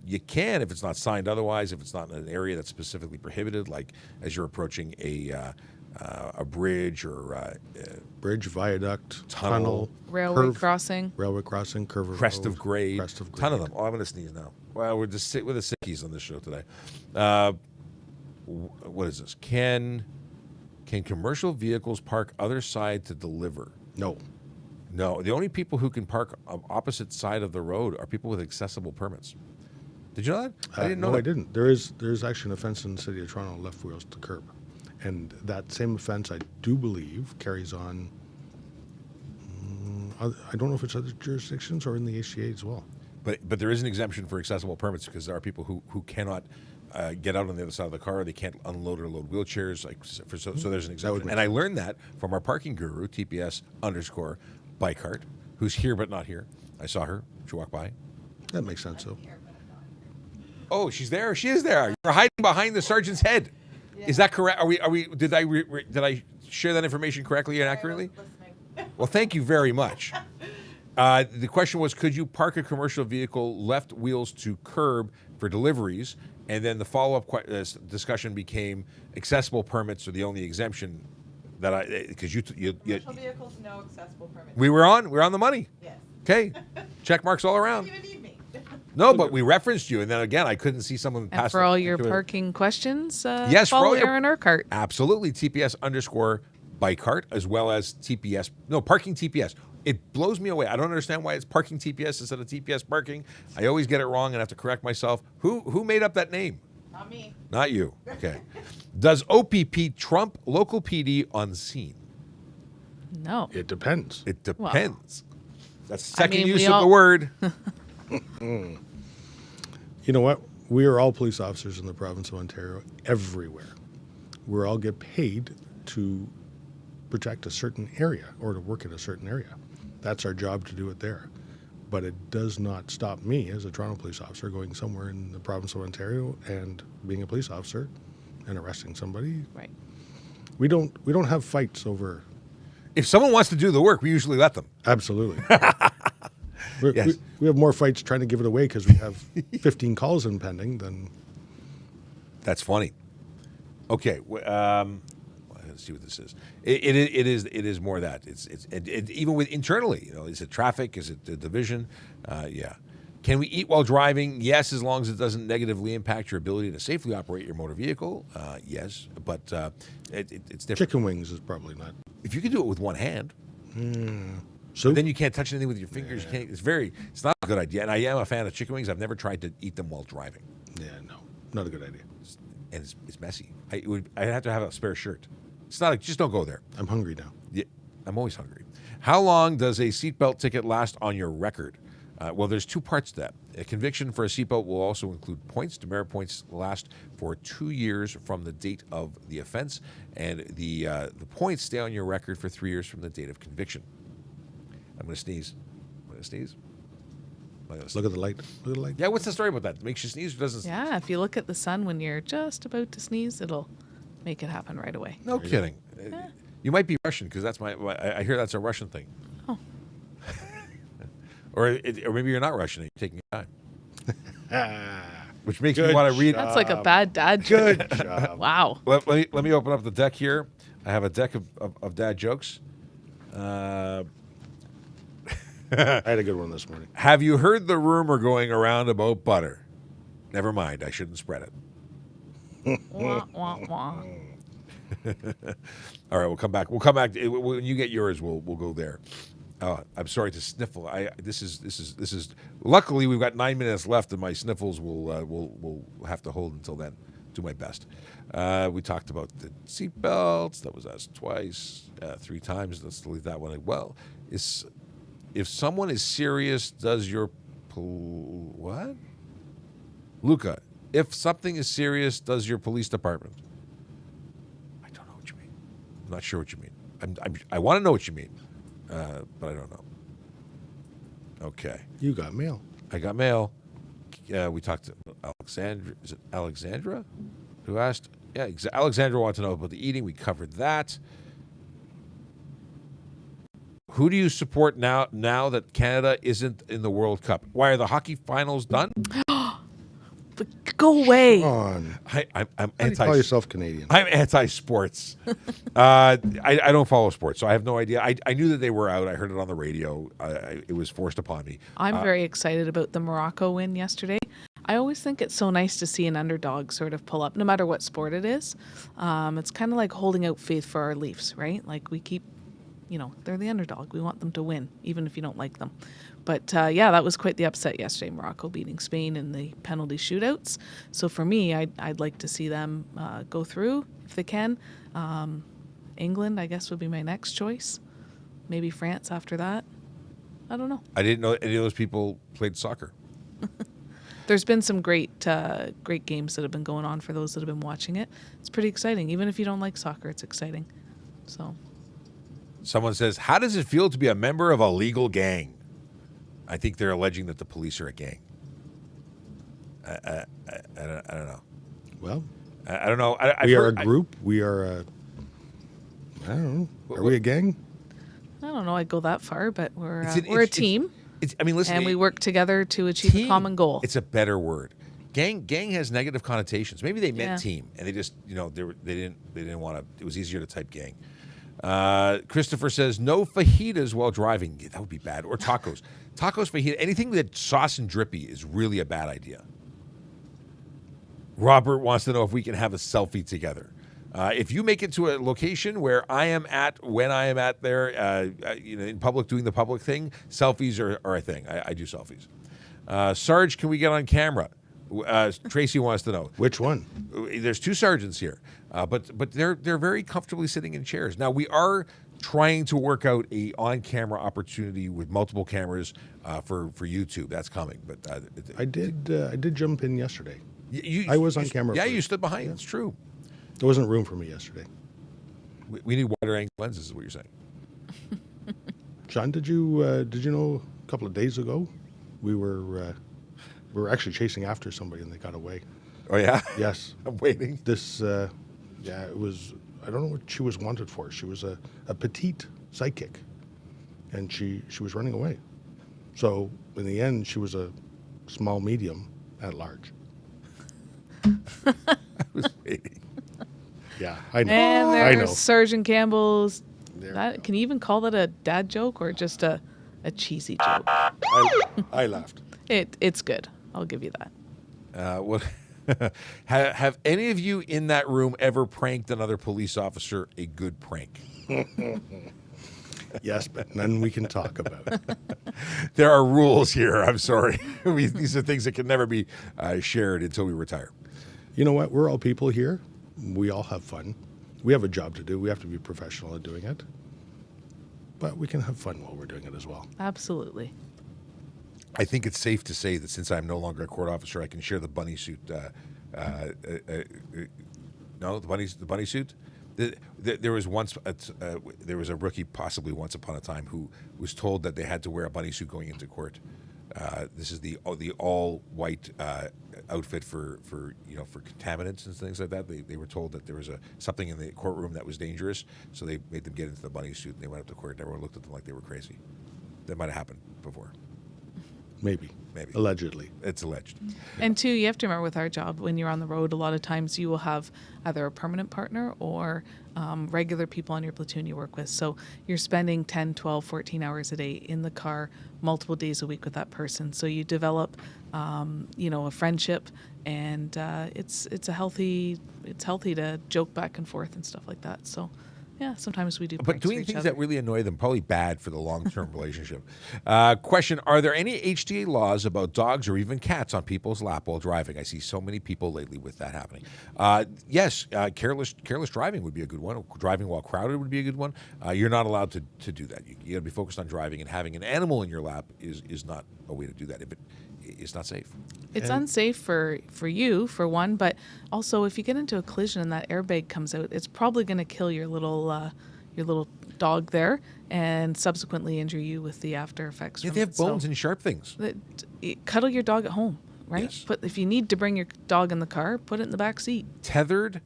S1: You can, if it's not signed otherwise, if it's not in an area that's specifically prohibited, like as you're approaching a bridge or
S17: bridge, viaduct,
S1: tunnel,
S16: railway crossing,
S17: curve,
S1: crest of grade, ton of them. Oh, I'm going to sneeze now. Well, we're just with the sickies on this show today. What is this? Can commercial vehicles park other side to deliver?
S17: No.
S1: The only people who can park on opposite side of the road are people with accessible permits. Did you know that? I didn't know that.
S17: I didn't. There is actually an offense in the city of Toronto, left wheels to curb. And that same offense, I do believe, carries on, I don't know if it's other jurisdictions or in the ACA as well.
S1: But there is an exemption for accessible permits because there are people who cannot get out on the other side of the car. They can't unload or load wheelchairs. So there's an exemption. And I learned that from our parking guru, TPS_Bikehart, who's here but not here. I saw her. She walked by.
S17: That makes sense, though.
S1: Oh, she's there. She is there. You're hiding behind the sergeant's head. Yeah. Is that correct? Are we? Did I share that information correctly and accurately? Well, thank you very much. The question was, could you park a commercial vehicle left wheels to curb for deliveries? And then the follow-up discussion became accessible permits are the only exemption that because you
S19: commercial vehicles, no accessible permits.
S1: We're on the money.
S19: Yes.
S1: Okay, check marks all around.
S19: You don't even need me.
S1: No, but we referenced you, and then again, I couldn't see someone pass.
S16: And for all your parking questions,
S1: yes,
S16: follow Aaron Urquhart.
S1: Absolutely, TPS_Bikehart, as well as parking TPS. It blows me away. I don't understand why it's parking TPS instead of TPS parking. I always get it wrong and have to correct myself. Who made up that name?
S19: Not me.
S1: Not you. Okay. Does OPP trump local PD on scene?
S16: No.
S17: It depends.
S1: It depends. Well, that's the second
S16: use
S1: of the word.
S17: You know what? We are all police officers in the province of Ontario, everywhere. We all get paid to protect a certain area or to work in a certain area. That's our job to do it there. But it does not stop me as a Toronto police officer going somewhere in the province of Ontario and being a police officer and arresting somebody.
S16: Right.
S17: We don't have fights over
S1: If someone wants to do the work, we usually let them.
S17: Absolutely.
S1: Yes.
S17: We have more fights trying to give it away because we have 15 calls in pending than.
S1: That's funny. Okay, let's see what this is. It is more that it's even with internally. Is it traffic? Is it the division? Yeah. Can we eat while driving? Yes, as long as it doesn't negatively impact your ability to safely operate your motor vehicle. Yes, but it's different.
S17: Chicken wings is probably not.
S1: If you can do it with one hand.
S17: So
S1: then you can't touch anything with your fingers. You can't, it's not a good idea. And I am a fan of chicken wings. I've never tried to eat them while driving.
S17: Yeah, no, not a good idea.
S1: And it's messy. I'd have to have a spare shirt. It's not just don't go there.
S17: I'm hungry now.
S1: Yeah, I'm always hungry. How long does a seatbelt ticket last on your record? Well, there's two parts to that. A conviction for a seatbelt will also include points. Demerit points last for 2 years from the date of the offense, and the points stay on your record for 3 years from the date of conviction. I'm going to sneeze. I'm going to sneeze.
S17: Look at the light. Look at the light.
S1: Yeah, what's the story about that? Makes you sneeze or doesn't?
S16: Yeah, if you look at the sun when you're just about to sneeze, it'll make it happen right away.
S1: No kidding. Yeah. You might be Russian because that's I hear that's a Russian thing.
S16: Oh.
S1: or maybe you're not Russian and you're taking your time. Which makes me
S17: Good
S1: want to read.
S16: That's like a bad dad joke.
S17: Good job.
S16: Wow.
S1: Let me open up the deck here. I have a deck of dad jokes.
S17: I had a good one this morning.
S1: Have you heard the rumor going around about butter? Never mind. I shouldn't spread it.
S16: Wah, wah, wah.
S1: All right, we'll come back. When you get yours, we'll go there. I'm sorry to sniffle. This is. Luckily, we've got 9 minutes left, and my sniffles will have to hold until then. Do my best. We talked about the seatbelts. That was asked twice, 3 times. Let's delete that one. Well, if someone is serious, does your what? Luca, if something is serious, does your police department? I don't know what you mean. I'm not sure what you mean. I want to know what you mean, but I don't know. Okay.
S17: You got mail.
S1: I got mail. We talked to Alexandra. Is it Alexandra? Who asked? Yeah, Alexandra wanted to know about the eating. We covered that. Who do you support now that Canada isn't in the World Cup? Why are the hockey finals done?
S16: Go away.
S17: Come on.
S1: I'm
S17: How do you
S1: anti.
S17: call yourself Canadian?
S1: I'm anti-sports. I don't follow sports, so I have no idea. I knew that they were out. I heard it on the radio. It was forced upon me.
S16: I'm very excited about the Morocco win yesterday. I always think it's so nice to see an underdog sort of pull up, no matter what sport it is. It's kind of like holding out faith for our Leafs, right? Like we keep, they're the underdog. We want them to win, even if you don't like them. But yeah, that was quite the upset yesterday. Morocco beating Spain in the penalty shootouts. So for me, I'd like to see them go through if they can. England, I guess, would be my next choice. Maybe France after that. I don't know.
S1: I didn't know any of those people played soccer.
S16: There's been some great games that have been going on for those that have been watching it. It's pretty exciting. Even if you don't like soccer, it's exciting. So.
S1: Someone says, how does it feel to be a member of a legal gang? I think they're alleging that the police are a gang. I don't know.
S17: Well,
S1: I don't know.
S17: We are a group. We are I don't know. Are we a gang?
S16: I don't know. I'd go that far, but we're a team.
S1: Listen.
S16: And we work together to achieve a common goal.
S1: It's a better word. Gang has negative connotations. Maybe they meant
S16: Yeah.
S1: team, and they just they didn't want to. It was easier to type gang. Christopher says no fajitas while driving. Yeah, that would be bad. Or tacos. Tacos, fajita, anything with sauce and drippy is really a bad idea. Robert wants to know if we can have a selfie together. If you make it to a location where I am at, when I am at there, in public doing the public thing, selfies are a thing. I do selfies. Sarge, can we get on camera? Tracy wants to know
S17: which one.
S1: There's 2 sergeants here, but they're very comfortably sitting in chairs. Now we are trying to work out a on-camera opportunity with multiple cameras for YouTube. That's coming, but
S17: I did jump in yesterday. I was on camera.
S1: Yeah, you stood behind. That's true.
S17: There wasn't room for me yesterday.
S1: We need wider angle lenses, is what you're saying.
S17: John, did you know a couple of days ago we were actually chasing after somebody and they got away.
S1: Oh yeah.
S17: Yes.
S1: I'm waiting.
S17: This it was I don't know what she was wanted for. She was a petite sidekick, and she was running away. So in the end, she was a small medium at large.
S1: I was waiting.
S17: Yeah, I know.
S16: And
S17: I know.
S16: there's Sergeant Campbell's. That, can you even call that a dad joke or just a cheesy joke?
S17: I laughed.
S16: It's good. I'll give you that.
S1: What? Have any of you in that room ever pranked another police officer a good prank?
S17: Yes, but none we can talk about.
S1: There are rules here. I'm sorry. These are things that can never be shared until we retire.
S17: You know what? We're all people here. We all have fun. We have a job to do. We have to be professional at doing it. But we can have fun while we're doing it as well.
S16: Absolutely.
S1: I think it's safe to say that since I'm no longer a court officer, I can share the bunny suit. No, the bunny suit. There was once there was a rookie, possibly once upon a time, who was told that they had to wear a bunny suit going into court. This is the all white outfit for contaminants and things like that. They were told that there was something in the courtroom that was dangerous, so they made them get into the bunny suit, and they went up to court, and everyone looked at them like they were crazy. That might have happened before.
S17: Maybe. Allegedly.
S1: It's alleged.
S16: And two, you have to remember with our job, when you're on the road, a lot of times you will have either a permanent partner or regular people on your platoon you work with. So you're spending 10, 12, 14 hours a day in the car multiple days a week with that person. So you develop, a friendship, and it's healthy to joke back and forth and stuff like that. So yeah, sometimes we do.
S1: But doing things that really annoy them, probably bad for the long-term relationship. Question, are there any HTA laws about dogs or even cats on people's lap while driving? I see so many people lately with that happening. Yes, careless driving would be a good one. Driving while crowded would be a good one. You're not allowed to do that. You got to be focused on driving, and having an animal in your lap is not a way to do that. It's not safe.
S16: It's unsafe for you, for one, but also if you get into a collision and that airbag comes out, it's probably going to kill your little dog there and subsequently injure you with the after effects.
S1: Yeah,
S16: from
S1: they have
S16: it.
S1: bones and sharp things.
S16: Cuddle your dog at home, right?
S1: Yes.
S16: But if you need to bring your dog in the car, put it in the back seat.
S1: Tethered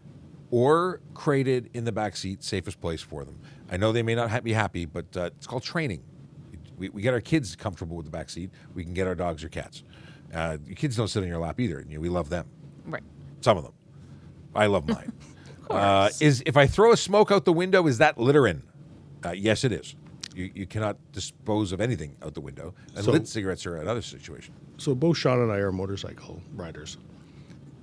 S1: or crated in the back seat, safest place for them. I know they may not be happy, but it's called training. We get our kids comfortable with the back seat. We can get our dogs or cats. Your kids don't sit on your lap either. We love them.
S16: Right.
S1: Some of them. I love mine. If I throw a smoke out the window, is that littering? Yes, it is. You cannot dispose of anything out the window. And lit cigarettes are another situation.
S17: So both Sean and I are motorcycle riders.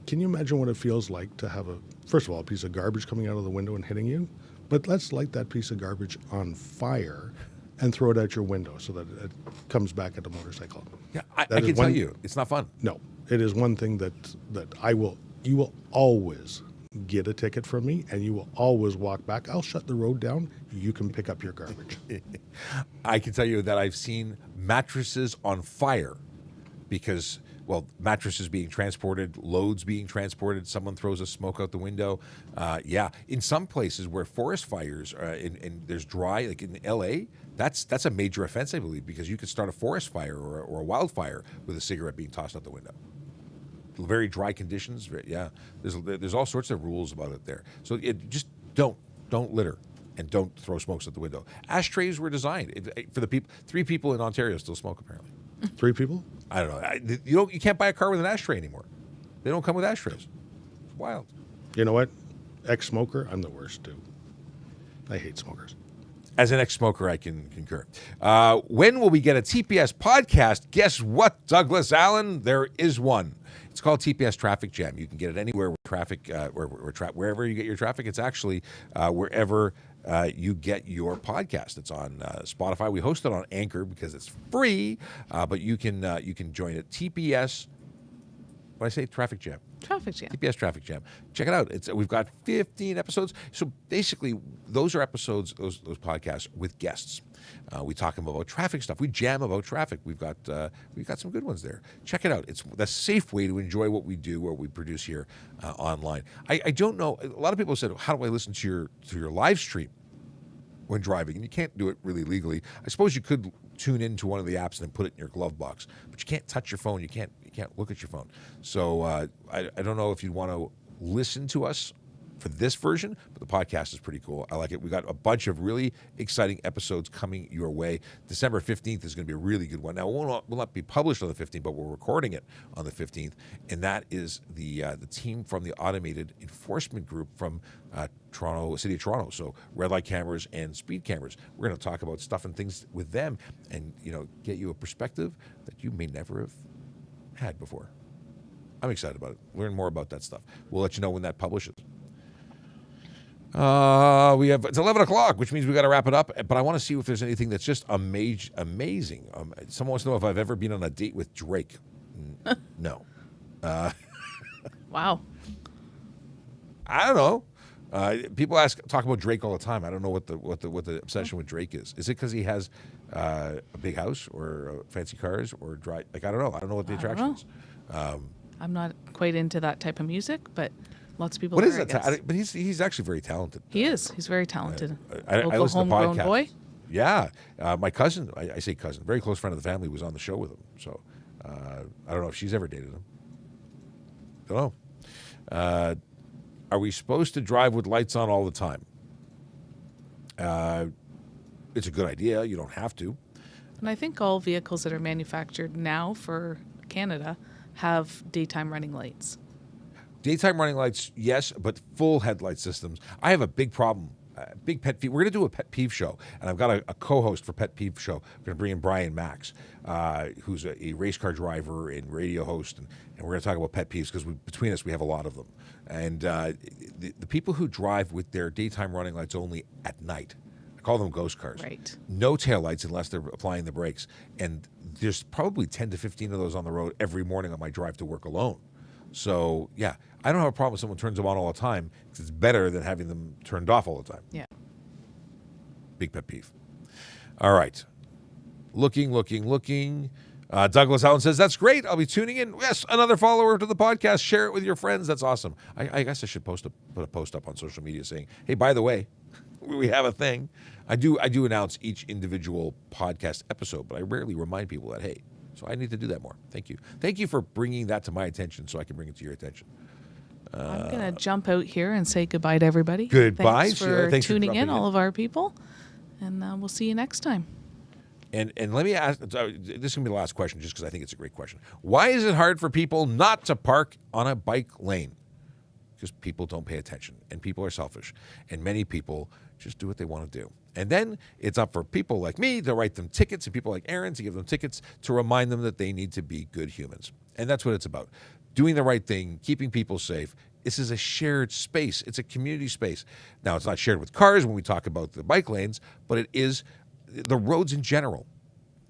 S17: Can you imagine what it feels like to have first of all, a piece of garbage coming out of the window and hitting you? But let's light that piece of garbage on fire and throw it out your window so that it comes back at the motorcycle.
S1: Yeah, I can tell you, it's not fun.
S17: No, it is one thing that you will always get a ticket from me, and you will always walk back. I'll shut the road down. You can pick up your garbage.
S1: I can tell you that I've seen mattresses on fire because, mattresses being transported, loads being transported, someone throws a smoke out the window. In some places where forest fires and there's dry, like in LA, that's a major offense, I believe, because you could start a forest fire or a wildfire with a cigarette being tossed out the window. Very dry conditions. Yeah, there's all sorts of rules about it there. So just don't litter and don't throw smokes out the window. Ashtrays were designed for the people. 3 people in Ontario still smoke apparently.
S17: 3 people?
S1: I don't know. You can't buy a car with an ashtray anymore. They don't come with ashtrays. It's wild.
S17: You know what? Ex-smoker, I'm the worst too. I hate smokers.
S1: As an ex-smoker, I can concur. When will we get a TPS podcast? Guess what, Douglas Allen? There is one. It's called TPS Traffic Jam. You can get it anywhere where traffic, wherever you get your traffic. It's actually wherever you get your podcast. It's on Spotify. We host it on Anchor because it's free, but you can join it. TPS. What did I say? Traffic Jam.
S16: Traffic Jam.
S1: TPS Traffic Jam. Check it out. We've got 15 episodes. So basically, those are episodes, those podcasts with guests. We talk about traffic stuff. We jam about traffic. We've got some good ones there. Check it out. It's the safe way to enjoy what we do, what we produce here online. I don't know. A lot of people said, "How do I listen to your live stream when driving?" And you can't do it really legally. I suppose you could tune into one of the apps and then put it in your glove box, but you can't touch your phone. You can't look at your phone. So I don't know if you'd want to listen to us for this version, but the podcast is pretty cool. I like it. We got a bunch of really exciting episodes coming your way. December 15th is going to be a really good one. Now, it will not be published on the 15th, but we're recording it on the 15th, and that is the team from the Automated Enforcement Group from Toronto, City of Toronto. So red light cameras and speed cameras. We're going to talk about stuff and things with them, and get you a perspective that you may never have had before. I'm excited about it. Learn more about that stuff. We'll let you know when that publishes. It's 11 o'clock, which means we got to wrap it up. But I want to see if there's anything that's just amazing. Someone wants to know if I've ever been on a date with Drake. No.
S16: Wow.
S1: I don't know. People talk about Drake all the time. I don't know what the obsession with Drake is. Is it because he has a big house or fancy cars or drive? I don't know. I don't know what the attraction is.
S16: I'm not quite into that type of music, but lots of people.
S1: What
S16: are,
S1: is
S16: I
S1: that?
S16: guess.
S1: But he's actually very talented.
S16: He is. He's very talented.
S1: I
S16: Local
S1: listen to
S16: homegrown
S1: podcasts.
S16: boy.
S1: Yeah, my cousin. I say cousin, very close friend of the family, was on the show with him. So I don't know if she's ever dated him. Don't know. Are we supposed to drive with lights on all the time? It's a good idea. You don't have to.
S16: And I think all vehicles that are manufactured now for Canada have daytime running lights.
S1: Daytime running lights, yes, but full headlight systems. I have a big problem, big pet peeve. We're going to do a pet peeve show, and I've got a co-host for Pet Peeve Show. We're going to bring in Brian Max, who's a race car driver and radio host, and we're going to talk about pet peeves because between us we have a lot of them. And the people who drive with their daytime running lights only at night, I call them ghost cars.
S16: Right.
S1: No taillights unless they're applying the brakes, and there's probably 10 to 15 of those on the road every morning on my drive to work alone. So, yeah, I don't have a problem if someone turns them on all the time because it's better than having them turned off all the time.
S16: Yeah.
S1: Big pet peeve. All right. Looking. Douglas Allen says, that's great. I'll be tuning in. Yes, another follower to the podcast. Share it with your friends. That's awesome. I guess I should put a post up on social media saying, hey, by the way, we have a thing. I do announce each individual podcast episode, but I rarely remind people that, hey, so I need to do that more. Thank you. Thank you for bringing that to my attention so I can bring it to your attention.
S16: I'm going to jump out here and say goodbye to everybody.
S1: Goodbye.
S16: Thanks for
S1: Thanks for
S16: tuning
S1: dropping
S16: in, all of our people. And we'll see you next time.
S1: And let me ask, this is going to be the last question just because I think it's a great question. Why is it hard for people not to park on a bike lane? Because people don't pay attention and people are selfish. And many people just do what they want to do. And then it's up for people like me to write them tickets and people like Aaron to give them tickets to remind them that they need to be good humans. And that's what it's about. Doing the right thing, keeping people safe. This is a shared space. It's a community space. Now, it's not shared with cars when we talk about the bike lanes, but it is the roads in general.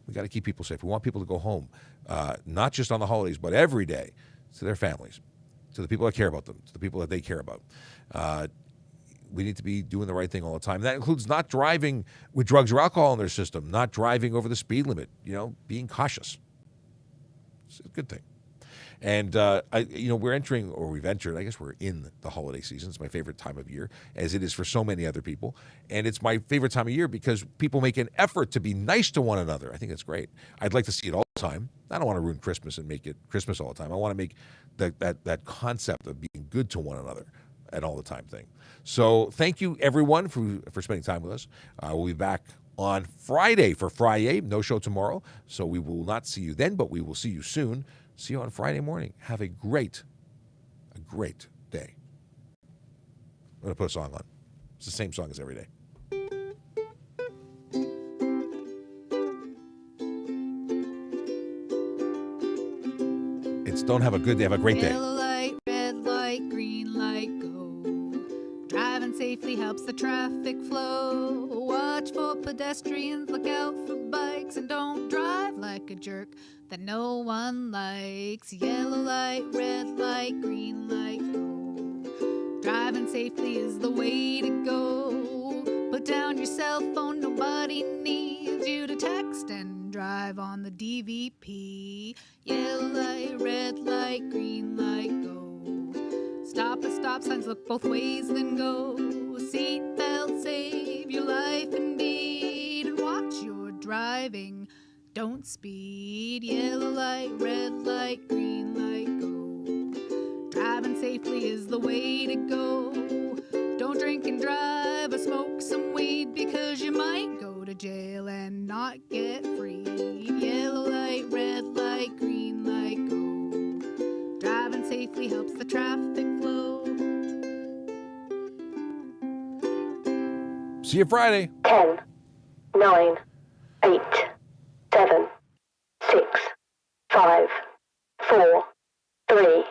S1: We got to keep people safe. We want people to go home, not just on the holidays, but every day to their families, to the people that care about them, to the people that they care about. We need to be doing the right thing all the time. That includes not driving with drugs or alcohol in their system, not driving over the speed limit, being cautious. It's a good thing. And, we're entering, or we've entered, I guess we're in the holiday season. It's my favorite time of year, as it is for so many other people. And it's my favorite time of year because people make an effort to be nice to one another. I think that's great. I'd like to see it all the time. I don't want to ruin Christmas and make it Christmas all the time. I want to make that concept of being good to one another an all the time thing. So thank you, everyone, for spending time with us. We'll be back on Friday for Friday. No show tomorrow, so we will not see you then, but we will see you soon. See you on Friday morning. Have a great day. I'm going to put a song on. It's the same song as every day. It's don't have a good day, have a great day.
S20: Yellow light, red light, green light, go. Driving safely helps the traffic flow. Watch for pedestrians, look out for bikes, and don't drive like a jerk that no one likes. Yellow light, red light, green light, go. Driving safely is the way to go. Put down your cell phone, nobody needs you to text and drive on the DVP. Yellow light, red light, green light, go. Stop at stop signs, look both ways, then go. Seatbelt, save your life indeed. And watch your driving, don't speed. Yellow light, red light, green light, go. Driving safely is the way to go. Don't drink and drive or smoke some weed, because you might go to jail and not get free. Yellow light, red light, green light, go. Driving safely helps the traffic flow.
S1: See you Friday.
S21: 10, 9, 8, 7, 6, 5, 4, 3,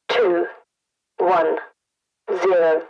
S21: 2, 1, 0.